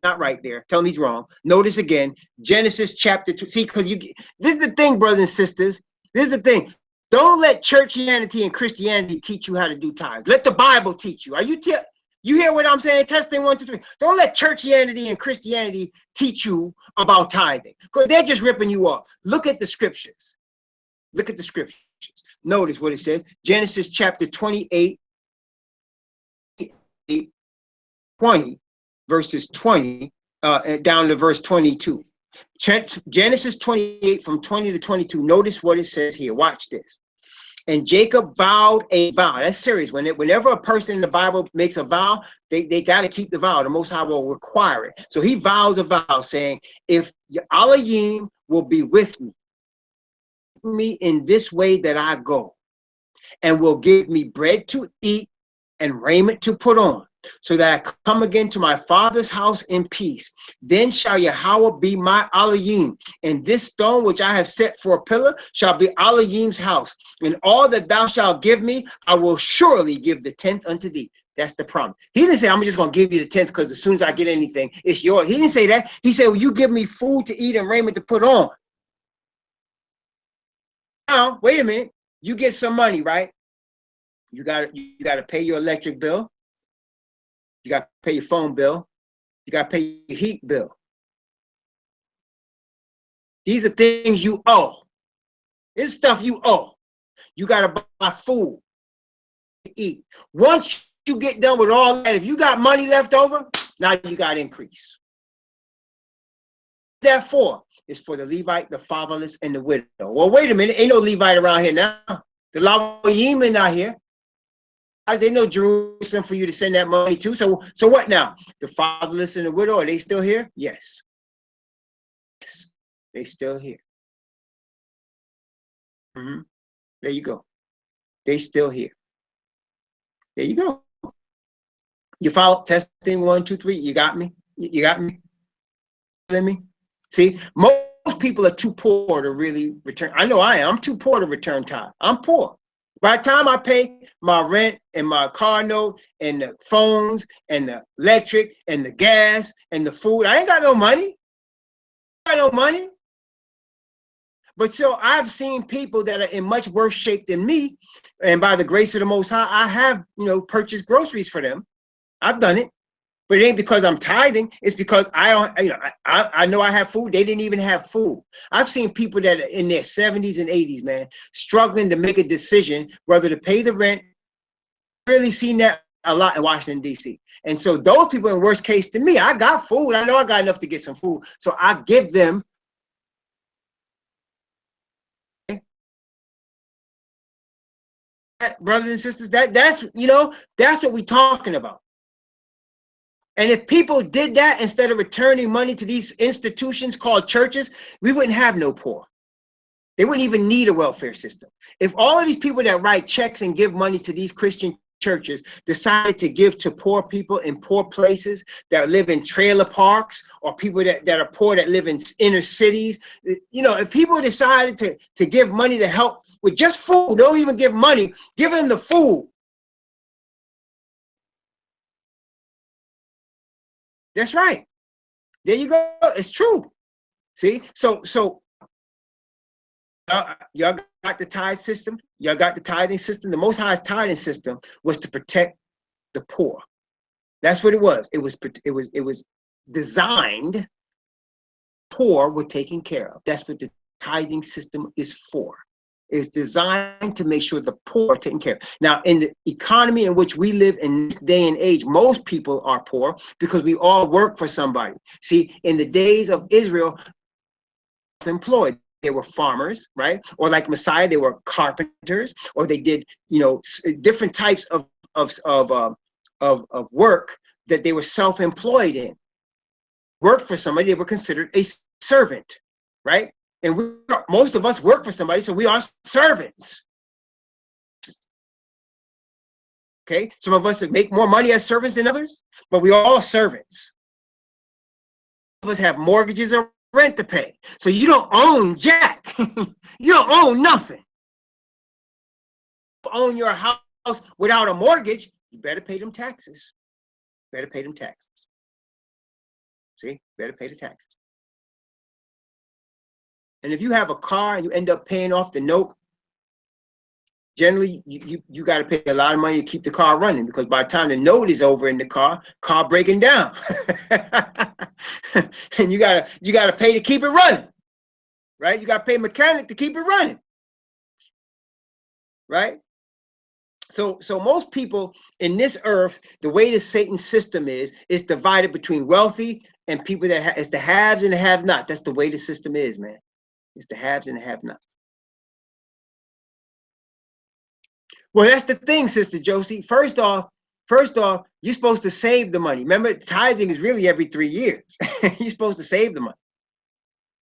Not right there. Tell him he's wrong. Notice again, Genesis chapter 2. See, because this is the thing, brothers and sisters. This is the thing. Don't let churchianity and Christianity teach you how to do tithes. Let the Bible teach you. You hear what I'm saying? Testing 1, 2, 3. Don't let churchianity and Christianity teach you about tithing, because they're just ripping you off. Look at the scriptures. Look at the scriptures. Notice what it says. Genesis chapter 28, 20. Verses 20 down to verse 22. Genesis 28 from 20 to 22. Notice what it says here. Watch this. And Jacob vowed a vow. That's serious. Whenever a person in the Bible makes a vow, they got to keep the vow. The Most High will require it. So he vows a vow saying, if Elohim will be with me in this way that I go, and will give me bread to eat and raiment to put on, so that I come again to my father's house in peace. Then shall Yahweh be my Elohim, and this stone which I have set for a pillar shall be Elohim's house. And all that thou shalt give me, I will surely give the tenth unto thee. That's the promise. He didn't say, I'm just going to give you the tenth because as soon as I get anything, it's yours. He didn't say that. He said, well, you give me food to eat and raiment to put on. Now, wait a minute. You get some money, right? You got to pay your electric bill. You got to pay your phone bill. You got to pay your heat bill. These are things you owe. This stuff you owe. You got to buy food to eat. Once you get done with all that, if you got money left over, now you got increase. Therefore, it's for the Levite, the fatherless, and the widow. Well, wait a minute. Ain't no Levite around here now. The Levite are not here. They know Jerusalem for you to send that money to. So what now? The fatherless and the widow, are they still here? Yes. Yes, they still here. There you go. They still here. There you go. You follow? Testing 1, 2, 3. You got me? You got me? Let me see. Most people are too poor to really return. I know I am. I'm too poor to return tithe. I'm poor. By the time I pay my rent and my car note and the phones and the electric and the gas and the food, I ain't got no money. I got no money. But so I've seen people that are in much worse shape than me, and by the grace of the Most High, I have, purchased groceries for them. I've done it. But it ain't because I'm tithing. It's because I don't, I know I have food. They didn't even have food. I've seen people that are in their 70s and 80s, man, struggling to make a decision whether to pay the rent. Really seen that a lot in Washington, D.C. And so those people, in worst case to me, I got food. I know I got enough to get some food. So I give them. Brothers and sisters, that's what we're talking about. And if people did that instead of returning money to these institutions called churches, we wouldn't have no poor. They wouldn't even need a welfare system. If all of these people that write checks and give money to these Christian churches decided to give to poor people in poor places that live in trailer parks, or people that are poor that live in inner cities, if people decided to give money to help with just food, don't even give money, give them the food. That's right. There you go. It's true. See, so y'all got the tithe system. Y'all got the tithing system. The Most High's tithing system was to protect the poor. That's what it was. It was designed. Poor were taken care of. That's what the tithing system is for. It's designed to make sure the poor are taken care of. Now, in the economy in which we live in this day and age, most people are poor because we all work for somebody. See, in the days of Israel, employed. They were farmers, right? Or like Messiah, they were carpenters, or they did, different types of work that they were self-employed in. Work for somebody, they were considered a servant, right? And most of us work for somebody, so we are servants. Okay, some of us make more money as servants than others, but we are all servants. Some of us have mortgages or rent to pay, so you don't own jack. You don't own nothing. If you own your house without a mortgage, you better pay them taxes. Better pay them taxes. See, better pay the taxes. And if you have a car and you end up paying off the note, generally you got to pay a lot of money to keep the car running, because by the time the note is over in the car breaking down. And you gotta pay to keep it running, right? You got to pay a mechanic to keep it running, right? So most people in this earth, the way the Satan system is divided between wealthy and people that it's the haves and the have-nots. That's the way the system is, man. It's the haves and the have-nots. Well, that's the thing, Sister Josie. First off, you're supposed to save the money. Remember, tithing is really every 3 years. You're supposed to save the money,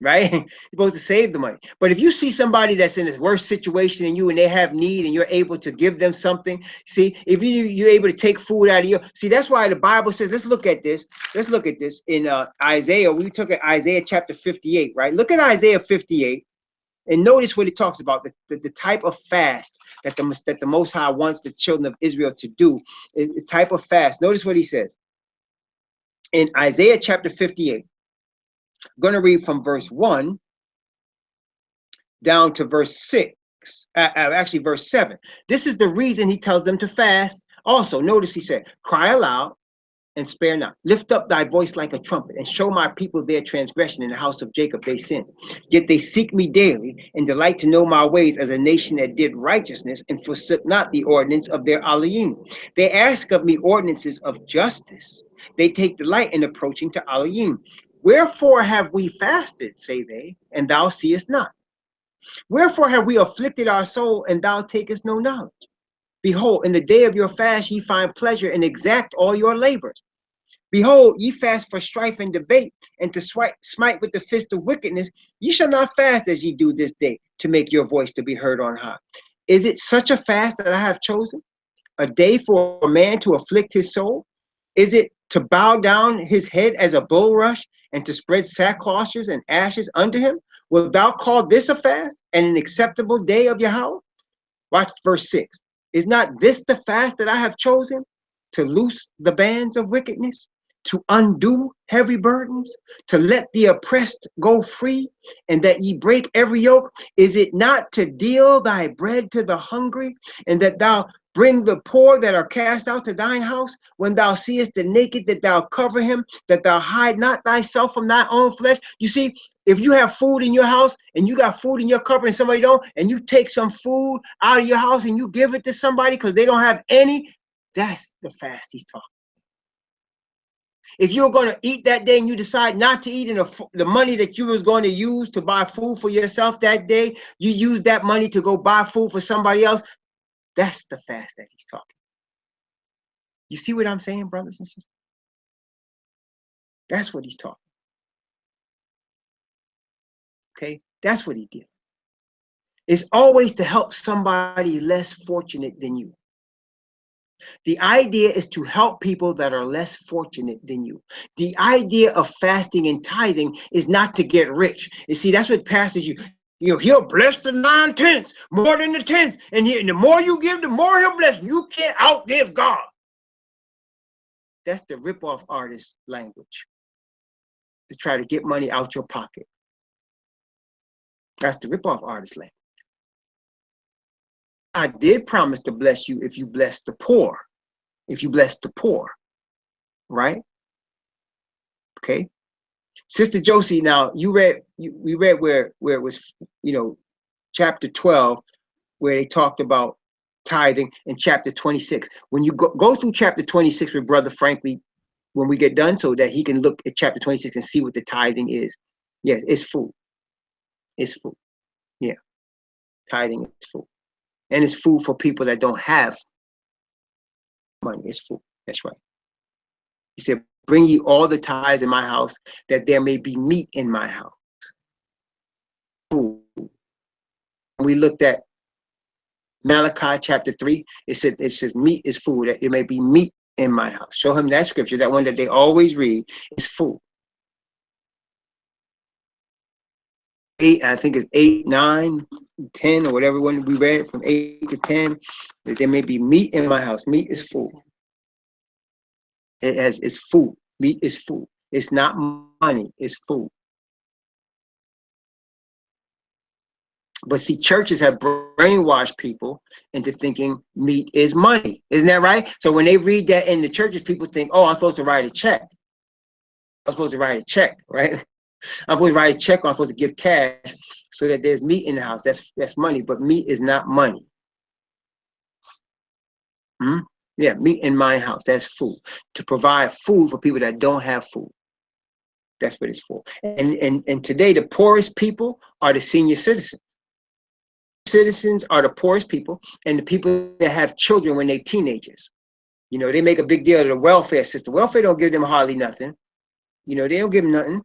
right? You're supposed to save the money. But if you see somebody that's in a worse situation than you and they have need and you're able to give them something, see, if you're able to take food out of your, see, that's why the Bible says, let's look at this. Let's look at this in Isaiah. We took at Isaiah chapter 58, right? Look at Isaiah 58. And notice what it talks about, the type of fast that the Most High wants the children of Israel to do, the type of fast. Notice what he says in Isaiah chapter 58. I'm going to read from verse 1 down to verse 6, actually verse 7. This is the reason he tells them to fast. Also, notice he said, cry aloud and spare not. Lift up thy voice like a trumpet, and show my people their transgression, in the house of Jacob their sins. Yet they seek me daily, and delight to know my ways, as a nation that did righteousness, and forsook not the ordinance of their Elohim. They ask of me ordinances of justice. They take delight in approaching to Elohim. Wherefore have we fasted, say they, and thou seest not? Wherefore have we afflicted our soul, and thou takest no knowledge? Behold, in the day of your fast ye find pleasure, and exact all your labors. Behold, ye fast for strife and debate, and to smite with the fist of wickedness. Ye shall not fast as ye do this day, to make your voice to be heard on high. Is it such a fast that I have chosen? A day for a man to afflict his soul? Is it to bow down his head as a bulrush, and to spread sackcloths and ashes under him? Wilt thou call this a fast, and an acceptable day of Yahweh? Watch verse 6. Is not this the fast that I have chosen? To loose the bands of wickedness, to undo heavy burdens, to let the oppressed go free, and that ye break every yoke? Is it not to deal thy bread to the hungry, and that thou bring the poor that are cast out to thine house? When thou seest the naked, that thou cover him, that thou hide not thyself from thy own flesh? You see, if you have food in your house and you got food in your cupboard and somebody don't, and you take some food out of your house and you give it to somebody because they don't have any, that's the fast he's talking. If you're going to eat that day and you decide not to eat, and the money that you was going to use to buy food for yourself that day, you use that money to go buy food for somebody else, that's the fast that he's talking. You see what I'm saying, brothers and sisters? That's what he's talking. Okay? That's what he did. It's always to help somebody less fortunate than you. The idea is to help people that are less fortunate than you. The idea of fasting and tithing is not to get rich. You see, that's what pastors, he'll bless the 9/10 more than the 10th. And the more you give, the more he'll bless. You can't outgive God. That's the rip-off artist language, to try to get money out your pocket. That's the rip-off artist language. I did promise to bless you if you bless the poor. If you bless the poor, right? Okay. Sister Josie, now we read where it was, chapter 12, where they talked about tithing, in chapter 26. When you go through chapter 26 with Brother Franklin, when we get done, so that he can look at chapter 26 and see what the tithing is. Yes, it's food. It's food. Yeah. Tithing is food. And it's food for people that don't have money. It's food. That's right. He said, bring ye all the tithes in my house, that there may be meat in my house. Food. We looked at Malachi chapter 3. It says meat is food, that there may be meat in my house. Show him that scripture, that one that they always read, is food. 8, I think it's 8, 9, 10, or whatever one we read, from 8 to 10, that there may be meat in my house. Meat is food. It's food. Meat is food. It's not money, it's food. But see, churches have brainwashed people into thinking meat is money. Isn't that right? So when they read that in the churches, people think, oh, I'm supposed to write a check. I'm supposed to write a check, right? I'm supposed to write a check, or I'm supposed to give cash so that there's meat in the house. That's money, but meat is not money. Yeah, meat in my house, that's food. To provide food for people that don't have food. That's what it's for. And today, the poorest people are the senior citizens. citizens are the poorest people, and the people that have children when they're teenagers. You know, they make a big deal of the welfare system. Welfare don't give them hardly nothing. You know, they don't give them nothing.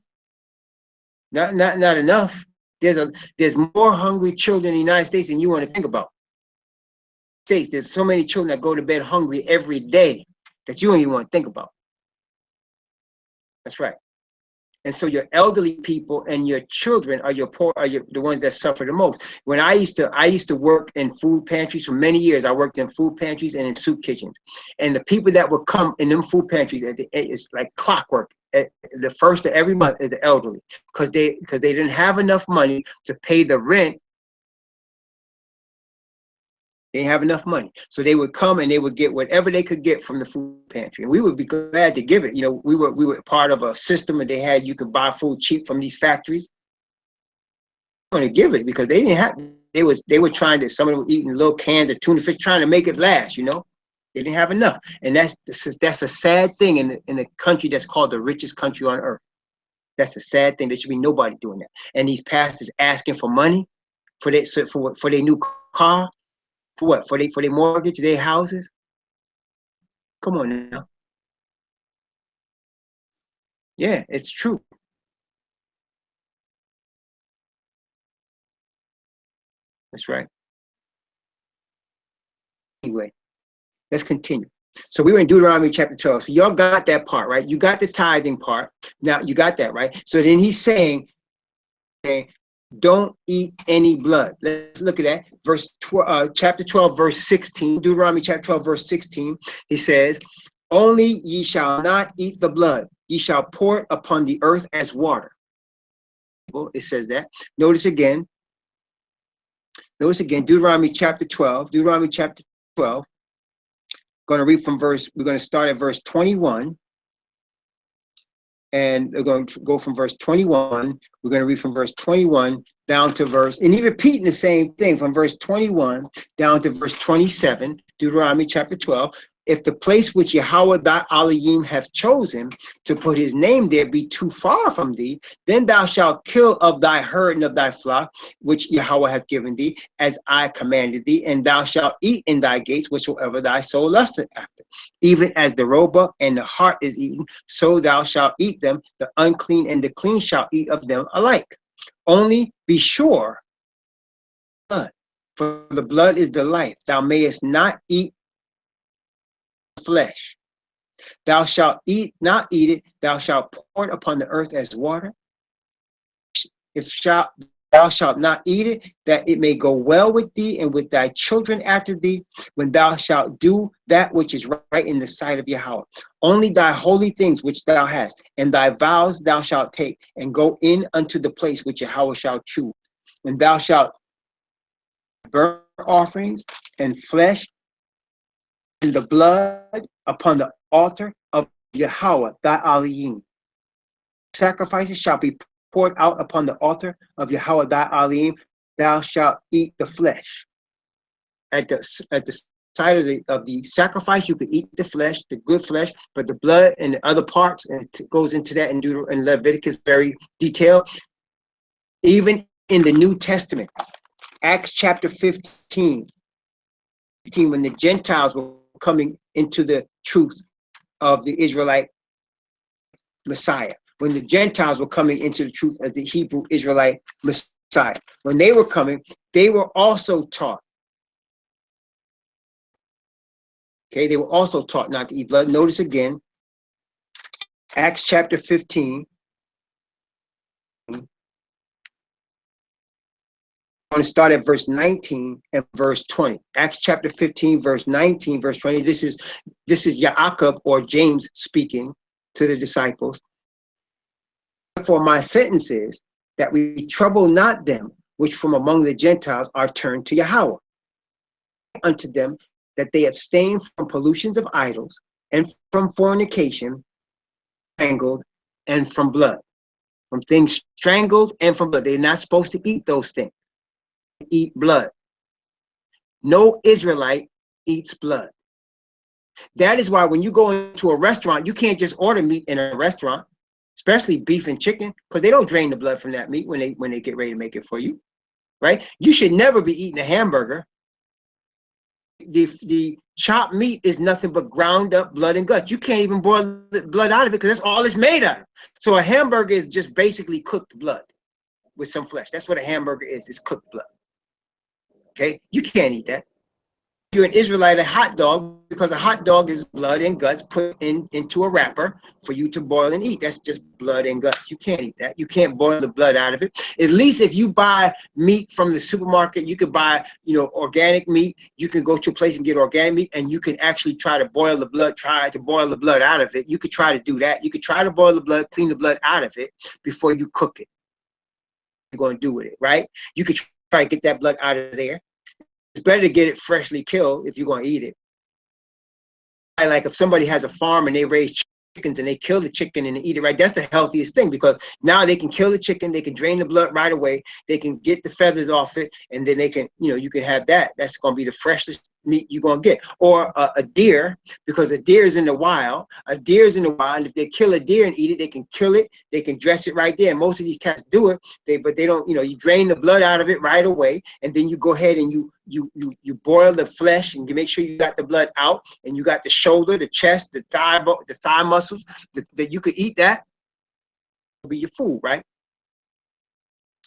Not enough. There's more hungry children in the United States than you want to think about. There's so many children that go to bed hungry every day that you don't even want to think about. That's right. And so your elderly people and your children are the ones that suffer the most. When I used to work in food pantries for many years. I worked in food pantries and in soup kitchens. And the people that would come in them food pantries, it's like clockwork. The first of every month is the elderly, because they didn't have enough money to pay the rent. They didn't have enough money, so they would come and they would get whatever they could get from the food pantry, and we would be glad to give it. You know, we were part of a system, and you could buy food cheap from these factories. Going to give it because they didn't have. They were trying to. Some of them were eating little cans of tuna fish, trying to make it last. You know, they didn't have enough, and that's a sad thing in a country that's called the richest country on earth. That's a sad thing. There should be nobody doing that. And these pastors asking for money for their new car. For what? For their mortgage, their houses? Come on now. Yeah, it's true. That's right. Anyway, let's continue. So we were in Deuteronomy chapter 12. So y'all got that part, right? You got the tithing part. Now you got that, right? So then he's saying, don't eat any blood. Let's look at that. Chapter 12, verse 16. Deuteronomy chapter 12, verse 16. He says, only ye shall not eat the blood. Ye shall pour it upon the earth as water. It says that. Notice again, Deuteronomy chapter 12. Deuteronomy chapter 12. We're going to start at verse 21. And we're going to go from verse 21. We're going to read from verse 21 down to and he's repeating the same thing from verse 21 down to verse 27, Deuteronomy chapter 12. If the place which Yahweh thy Elohim hath chosen to put his name there be too far from thee, then thou shalt kill of thy herd and of thy flock, which Yahweh hath given thee, as I commanded thee, and thou shalt eat in thy gates whatsoever thy soul lusteth after. Even as the roebuck and the hart is eaten, so thou shalt eat them. The unclean and the clean shall eat of them alike. Only be sure, for the blood is the life. Thou mayest not eat flesh. Thou shalt not eat it. Thou shalt pour it upon the earth as water. Thou shalt not eat it, that it may go well with thee and with thy children after thee, when thou shalt do that which is right in the sight of Yahweh. Only thy holy things which thou hast, and thy vows thou shalt take, and go in unto the place which Yahweh shall choose. And thou shalt burn offerings and flesh and the blood upon the altar of Yahweh thy Elohim. Sacrifices shall be poured out upon the altar of Yahweh thy Elohim. Thou shalt eat the flesh. At the side of the sacrifice, you could eat the flesh, the good flesh, but the blood and the other parts, and it goes into that in Leviticus very detailed. Even in the New Testament, Acts chapter 15, when the Gentiles were coming into the truth of the Israelite Messiah, when the Gentiles were coming into the truth of the Hebrew Israelite Messiah, when they were coming, they were also taught. Okay, they were also taught not to eat blood. Notice again, Acts chapter 15. I'm going to start at verse 19 and verse 20. Acts chapter 15, verse 19, verse 20. This is Yaakov or James speaking to the disciples. For my sentence is that we trouble not them which from among the Gentiles are turned to Yahweh. Unto them that they abstain from pollutions of idols, and from fornication, strangled, and from blood. From things strangled and from blood. They're not supposed to eat those things. Eat blood. No Israelite eats blood. That is why when you go into a restaurant, you can't just order meat in a restaurant, especially beef and chicken, because they don't drain the blood from that meat when they get ready to make it for you. right? You should never be eating a hamburger. The chopped meat is nothing but ground up blood and guts. You can't even boil the blood out of it because that's all it's made out of. So a hamburger is just basically cooked blood with some flesh. That's what a hamburger is. It's cooked blood. Okay? You can't eat that. You're an Israelite, a hot dog, because a hot dog is blood and guts put into a wrapper for you to boil and eat. That's just blood and guts. You can't eat that. You can't boil the blood out of it. At least if you buy meat from the supermarket, you could buy, organic meat. You can go to a place and get organic meat, and you can actually try to boil the blood, out of it. You could try to do that. You could try to boil the blood, clean the blood out of it before you cook it. You're going to do with it, right? You could try to get that blood out of there. It's better to get it freshly killed if you're going to eat it. Like if somebody has a farm and they raise chickens and they kill the chicken and they eat it, right? That's the healthiest thing, because now they can kill the chicken, they can drain the blood right away, they can get the feathers off it, and then they can, you can have that. That's going to be the freshest meat you're going to get. Or a deer, because a deer is in the wild. A deer is in the wild, and if they kill a deer and eat it, they can kill it, they can dress it right there. And most of these cats do it, but they don't, you drain the blood out of it right away, and then you go ahead and you boil the flesh, and you make sure you got the blood out, and you got the shoulder, the chest, the thigh muscles, that you could eat that. It'll be your food, right?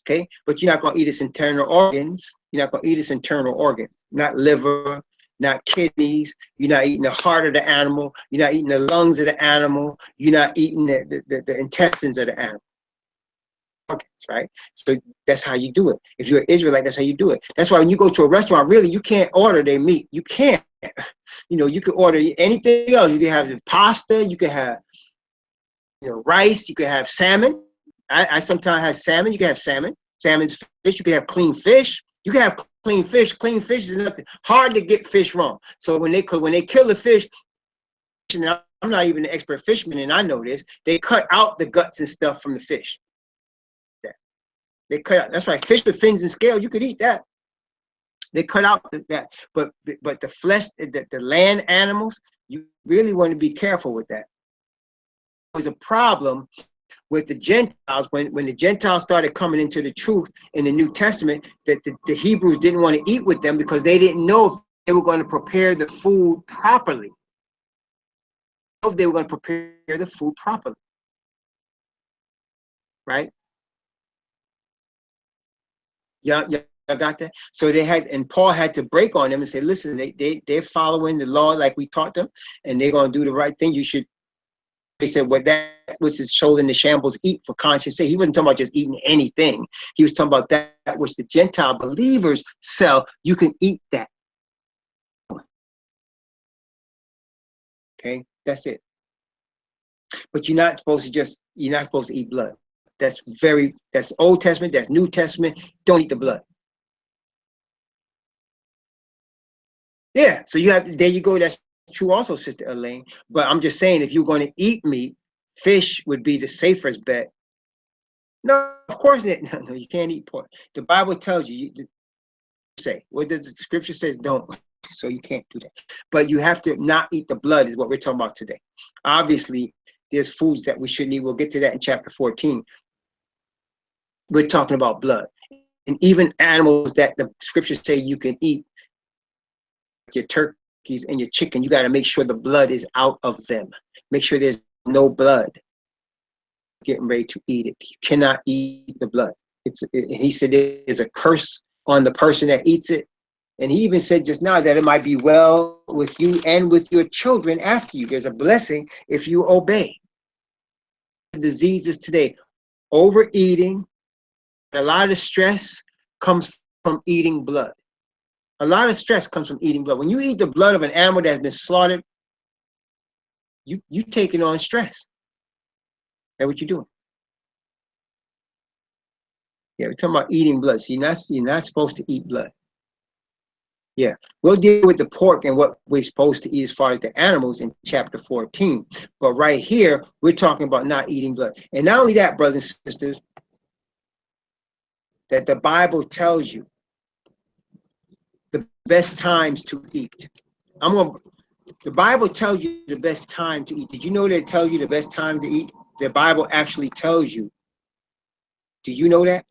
Okay, but you're not going to eat its internal organs. You're not going to eat its internal organs, not liver, not kidneys. You're not eating the heart of the animal. You're not eating the lungs of the animal. You're not eating the intestines of the animal. Organs, right? So that's how you do it. If you're an Israelite, that's how you do it. That's why when you go to a restaurant, really, you can't order their meat. You can't. You can order anything else. You can have the pasta. You can have, rice. You can have salmon. I sometimes have salmon. You can have salmon. Salmon's fish. You can have clean fish. You can have clean fish. Clean fish is nothing. Hard to get fish wrong. So when they kill the fish, and I'm not even an expert fisherman, and I know this, they cut out the guts and stuff from the fish. They cut out. That's right. Fish with fins and scales, you could eat that. They cut out that. But the flesh, the land animals, you really want to be careful with that. There was a problem with the Gentiles when the Gentiles started coming into the truth in the New Testament, that the Hebrews didn't want to eat with them because they didn't know if they were going to prepare the food properly. If they were going to prepare the food properly, right? Yeah, I got that. So and Paul had to break on them and say, listen, they're following the law like we taught them, and they're going to do the right thing. They said, what that was his shoulder in the shambles eat for conscience sake. He wasn't talking about just eating anything. He was talking about that which the Gentile believers sell. You can eat that. Okay, that's it. But you're not supposed to eat blood. That's Old Testament, that's New Testament. Don't eat the blood. Yeah, so there you go. That's true also, Sister Elaine. But I'm just saying, if you're going to eat meat, fish would be the safest bet. No, of course not. No, you can't eat pork. The Bible tells you, what does the scripture says? Don't. So you can't do that. But you have to not eat the blood is what we're talking about today. Obviously, there's foods that we shouldn't eat. We'll get to that in chapter 14. We're talking about blood. And even animals that the scriptures say you can eat, your turkeys and your chicken, you got to make sure the blood is out of them. Make sure there's no blood. Getting ready to eat it. You cannot eat the blood. He said there's a curse on the person that eats it. And he even said just now that it might be well with you and with your children after you. There's a blessing if you obey. The diseases today, overeating, a lot of the stress comes from eating blood. A lot of stress comes from eating blood. When you eat the blood of an animal that has been slaughtered, you taking on stress. That's what you're doing. Yeah, we're talking about eating blood. So you're not supposed to eat blood. Yeah, we'll deal with the pork and what we're supposed to eat as far as the animals in chapter 14. But right here, we're talking about not eating blood. And not only that, brothers and sisters, that the Bible tells you the best times to eat. The Bible tells you the best time to eat. Did you know that it tells you the best time to eat? The Bible actually tells you. Do you know that?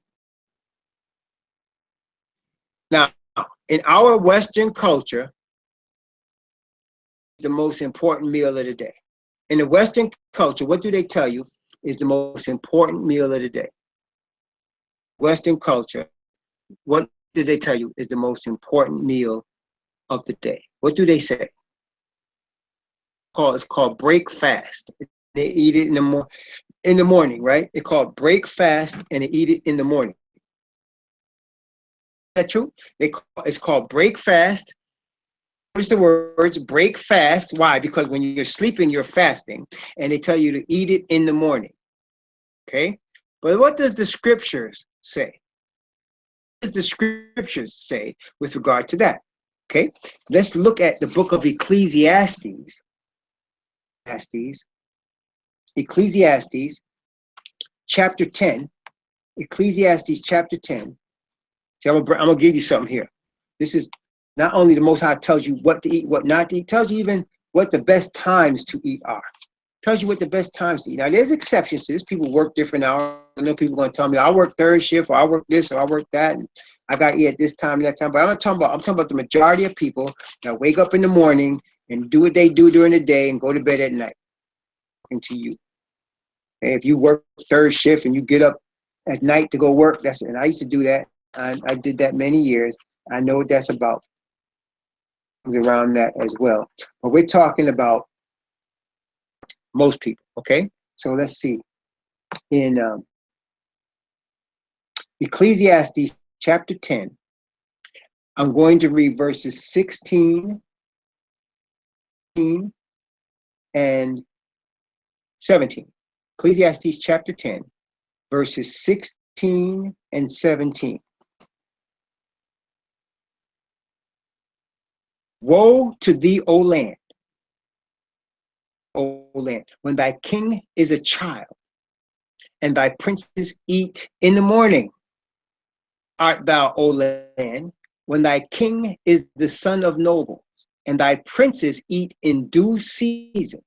Now, in our Western culture, the most important meal of the day. In the Western culture, what do they tell you is the most important meal of the day? Western culture, what do they tell you is the most important meal of the day? What do they say? It's called break fast. They eat it in the morning, right? It's called break fast, and they eat it in the morning. Is that true? It's called break fast. Use the words break fast. Why? Because when you're sleeping, you're fasting, and they tell you to eat it in the morning. Okay? But what does the scriptures say? What does the scriptures say with regard to that? Okay? Let's look at the book of Ecclesiastes. Ecclesiastes chapter 10. Ecclesiastes chapter 10. See, I'm gonna give you something here. This is not only the Most High tells you what to eat, what not to eat, tells you even what the best times to eat are. Tells you what the best times to eat. Now, there's exceptions to this. People work different hours. I know people are going to tell me, I work third shift, or I work this, or I work that, and I got to eat at this time and that time. But I'm talking about the majority of people that wake up in the morning and do what they do during the day and go to bed at night. And to you. And if you work third shift and you get up at night to go work, and I used to do that. I did that many years. I know what that's about. Around that as well. But we're talking about most people, okay? So let's see. In Ecclesiastes chapter 10, I'm going to read verses 16 and 17. Ecclesiastes chapter 10, verses 16 and 17. Woe to thee, O land, when thy king is a child, and thy princes eat in the morning. Art thou, O land, when thy king is the son of nobles, and thy princes eat in due season,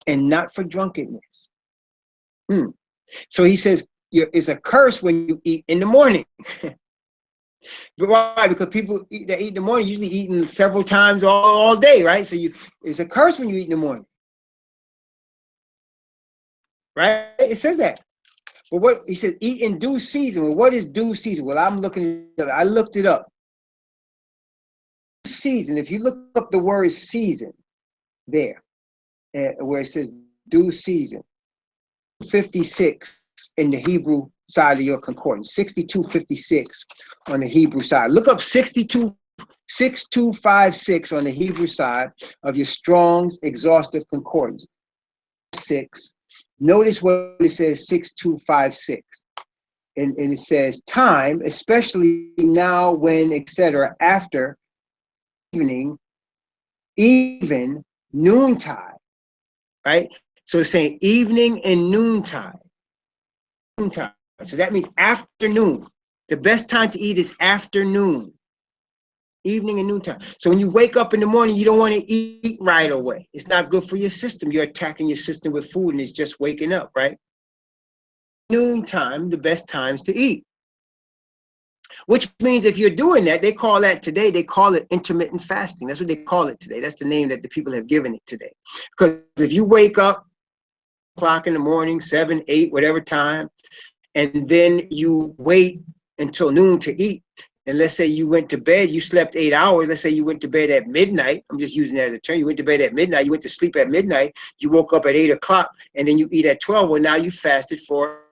and not for drunkenness. So he says, it's a curse when you eat in the morning. But why? Because people that eat in the morning usually eating several times all day, right? So it's a curse when you eat in the morning, right? It says that. But what he says, eat in due season. Well, what is due season? Well, I looked it up. Season. If you look up the word season there, where it says due season, 56 in the Hebrew side of your concordance, 6256 on the Hebrew side. Look up 6256 on the Hebrew side of your Strong's exhaustive concordance. 6. Notice what it says, 6256. And it says time, especially now when, etc., after evening, even noontide, right? So it's saying evening and noontide. So that means afternoon. The best time to eat is afternoon, evening and noontime. So when you wake up in the morning, you don't want to eat right away. It's not good for your system. You're attacking your system with food and it's just waking up, right? Noontime, the best times to eat. Which means if you're doing that, they call it intermittent fasting. That's what they call it today. That's the name that the people have given it today. Because if you wake up o'clock in the morning, 7, 8, whatever time, and then you wait until noon to eat, and let's say you went to bed, you slept 8 hours, let's say you went to bed at midnight, I'm just using that as a term, you went to bed at midnight, you went to sleep at midnight, you woke up at 8 o'clock, and then you eat at 12, well, now you fasted for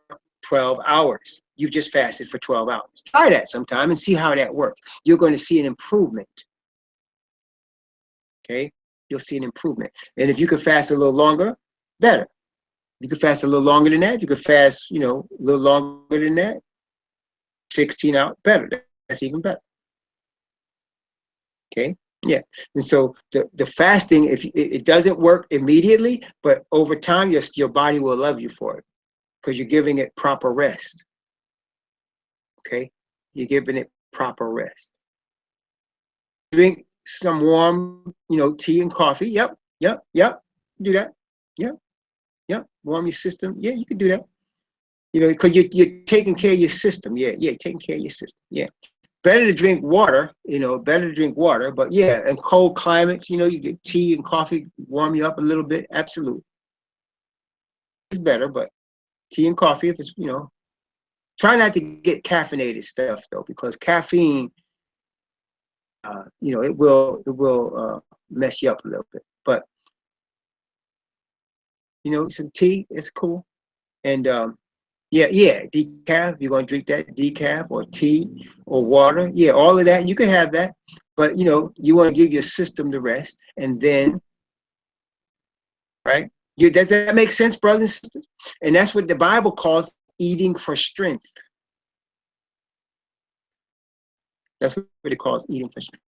12 hours. You just fasted for 12 hours. Try that sometime and see how that works. You're going to see an improvement. Okay? You'll see an improvement. And if you can fast a little longer, better. You can fast a little longer than that. You can fast, a little longer than that. 16 hours, better. That's even better. Okay? Yeah. And so the fasting, if it doesn't work immediately, but over time, your body will love you for it because you're giving it proper rest. Okay? You're giving it proper rest. Drink some warm, tea and coffee. Yep. Do that. Yep. Warm your system. Yeah, you can do that. Because you're taking care of your system. Yeah, taking care of your system. Yeah. better to drink water, better to drink water. But yeah, in cold climates, you get tea and coffee, warm you up a little bit. Absolutely. It's better, but tea and coffee, if it's, try not to get caffeinated stuff though, because caffeine, it will mess you up a little bit. But, some tea, it's cool. And yeah, decaf, you're going to drink that, decaf or tea or water. Yeah, all of that, you can have that. But, you want to give your system the rest. And then, right? Does that make sense, brothers and sisters? And that's what the Bible calls eating for strength. That's what it calls eating for strength.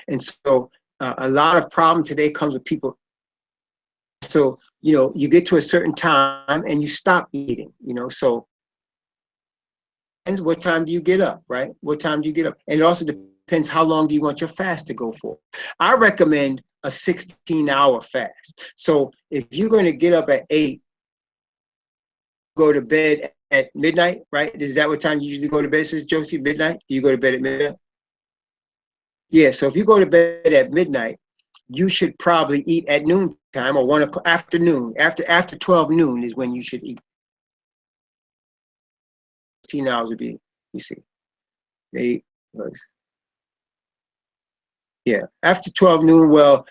And so a lot of problem today comes with people. So, you get to a certain time and you stop eating, so what time do you get up, right? What time do you get up? And it also depends how long do you want your fast to go for. I recommend a 16-hour fast. So if you're going to get up at 8, go to bed at midnight, right? Is that what time you usually go to bed, Sister Josie? Midnight? Do you go to bed at midnight? Yeah, so if you go to bed at midnight, you should probably eat at noon time or 1 o'clock afternoon. After 12 noon is when you should eat. 16 hours would be, you see, 8 plus. Yeah, after 12 noon, well,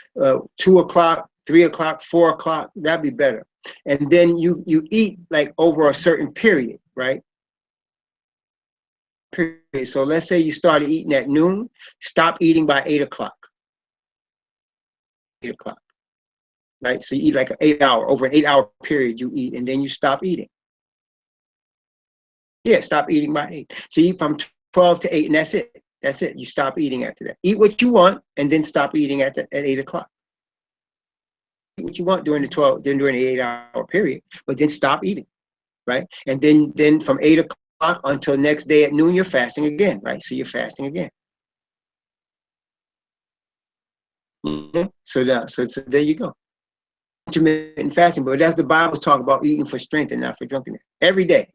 2 o'clock, 3 o'clock, 4 o'clock, that'd be better. And then you eat like over a certain period, right? So let's say you started eating at noon, stop eating by 8 o'clock. 8 o'clock, right? So you eat like over an 8-hour period you eat, and then you stop eating. Yeah, stop eating by 8. So you eat from 12 to 8, and that's it. That's it. You stop eating after that. Eat what you want, and then stop eating at 8 o'clock. Eat what you want during the 8-hour period, but then stop eating, right? And then from 8 o'clock until next day at noon, you're fasting again, right? So you're fasting again. So there you go. Intermittent fasting, but that's the Bible talk about eating for strength and not for drunkenness. Every day.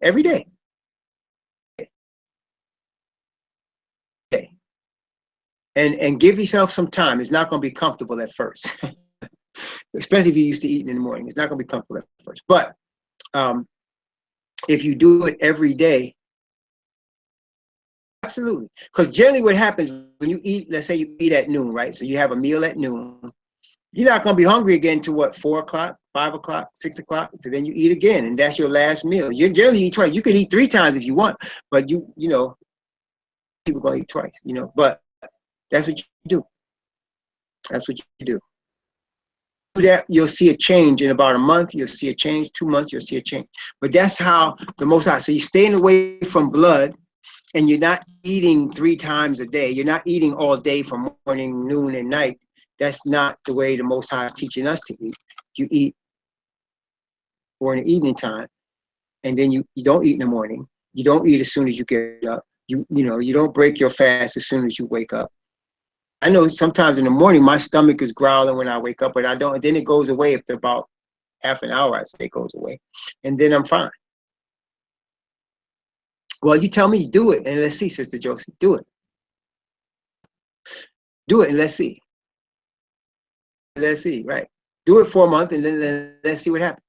And give yourself some time. It's not going to be comfortable at first, especially if you're used to eating in the morning. It's not going to be comfortable at first. But if you do it every day, absolutely. Because generally what happens when you eat, let's say you eat at noon, right? So you have a meal at noon. You're not going to be hungry again to what, 4 o'clock, 5 o'clock, 6 o'clock. So then you eat again, and that's your last meal. You generally eat twice. You could eat 3 times if you want, but people going to eat twice, but that's what you do. That's what you do. That you'll see a change in about a month. You'll see a change. 2 months, you'll see a change. But that's how the Most High. So you're staying away from blood, and you're not eating 3 times a day. You're not eating all day from morning, noon, and night. That's not the way the Most High is teaching us to eat. You eat for an evening time, and then you don't eat in the morning. You don't eat as soon as you get up. You don't break your fast as soon as you wake up. I know sometimes in the morning my stomach is growling when I wake up, but I don't. And then it goes away after about half an hour. I say it goes away, and then I'm fine. Well, you tell me, do it, and let's see, Sister Josie, do it. Do it, and let's see. Let's see, right? Do it for a month, and then let's see what happens.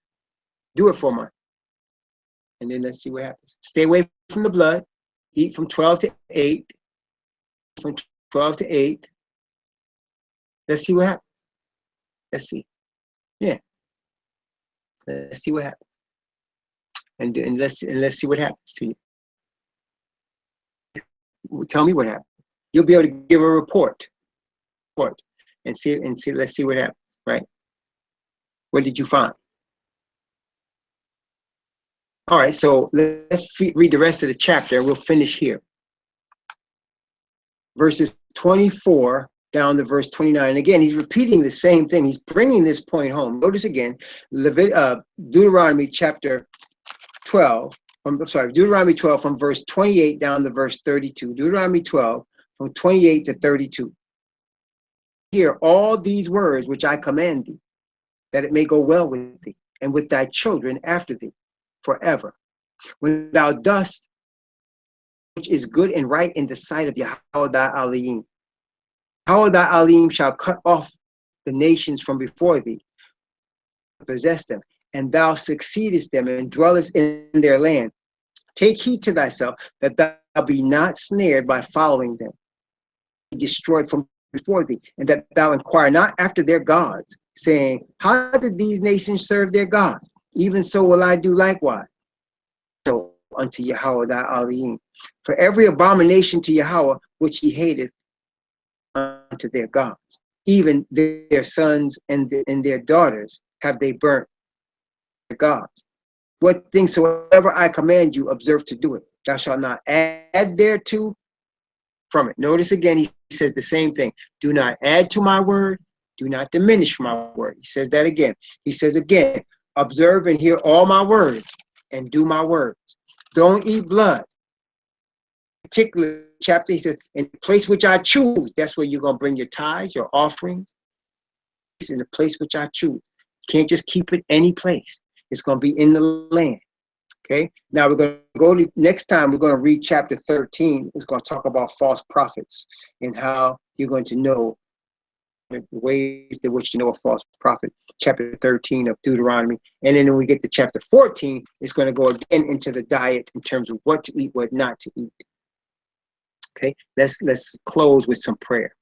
Do it for a month, and then let's see what happens. Stay away from the blood. Eat from 12 to 8. From 12 to 8. Let's see what happens. Let's see. Yeah. Let's see what happens. And let's see what happens to you. Tell me what happened. You'll be able to give a report. And see. Let's see what happens. Right? What did you find? All right. So let's read the rest of the chapter. We'll finish here. Verses 24 down to verse 29. And again, he's repeating the same thing. He's bringing this point home. Notice again, Deuteronomy chapter 12. Deuteronomy 12 from verse 28 down to verse 32. Deuteronomy 12 from 28 to 32. Hear all these words which I command thee, that it may go well with thee and with thy children after thee forever. When thou dost which is good and right in the sight of Yahweh thy Elohim. Yahweh thy Elohim shall cut off the nations from before thee, possess them, and thou succeedest them and dwellest in their land. Take heed to thyself that thou be not snared by following them, be destroyed from before thee, and that thou inquire not after their gods, saying, how did these nations serve their gods? Even so will I do likewise. So unto Yahweh thy Elohim. For every abomination to Yahweh which he hateth unto their gods, even their sons and their daughters have they burnt their gods. What things soever I command you, observe to do it. Thou shalt not add thereto from it. Notice again, he says the same thing. Do not add to my word. Do not diminish my word. He says that again. He says again, observe and hear all my words and do my words. Don't eat blood. Particular chapter, he says, in the place which I choose, that's where you're going to bring your tithes, your offerings. It's in the place which I choose. You can't just keep it any place. It's going to be in the land. Okay, now we're going to go to next time. We're going to read chapter 13. It's going to talk about false prophets and how you're going to know the ways in which you know a false prophet. Chapter 13 of Deuteronomy. And then when we get to chapter 14, it's going to go again into the diet in terms of what to eat, what not to eat. Okay, let's close with some prayer.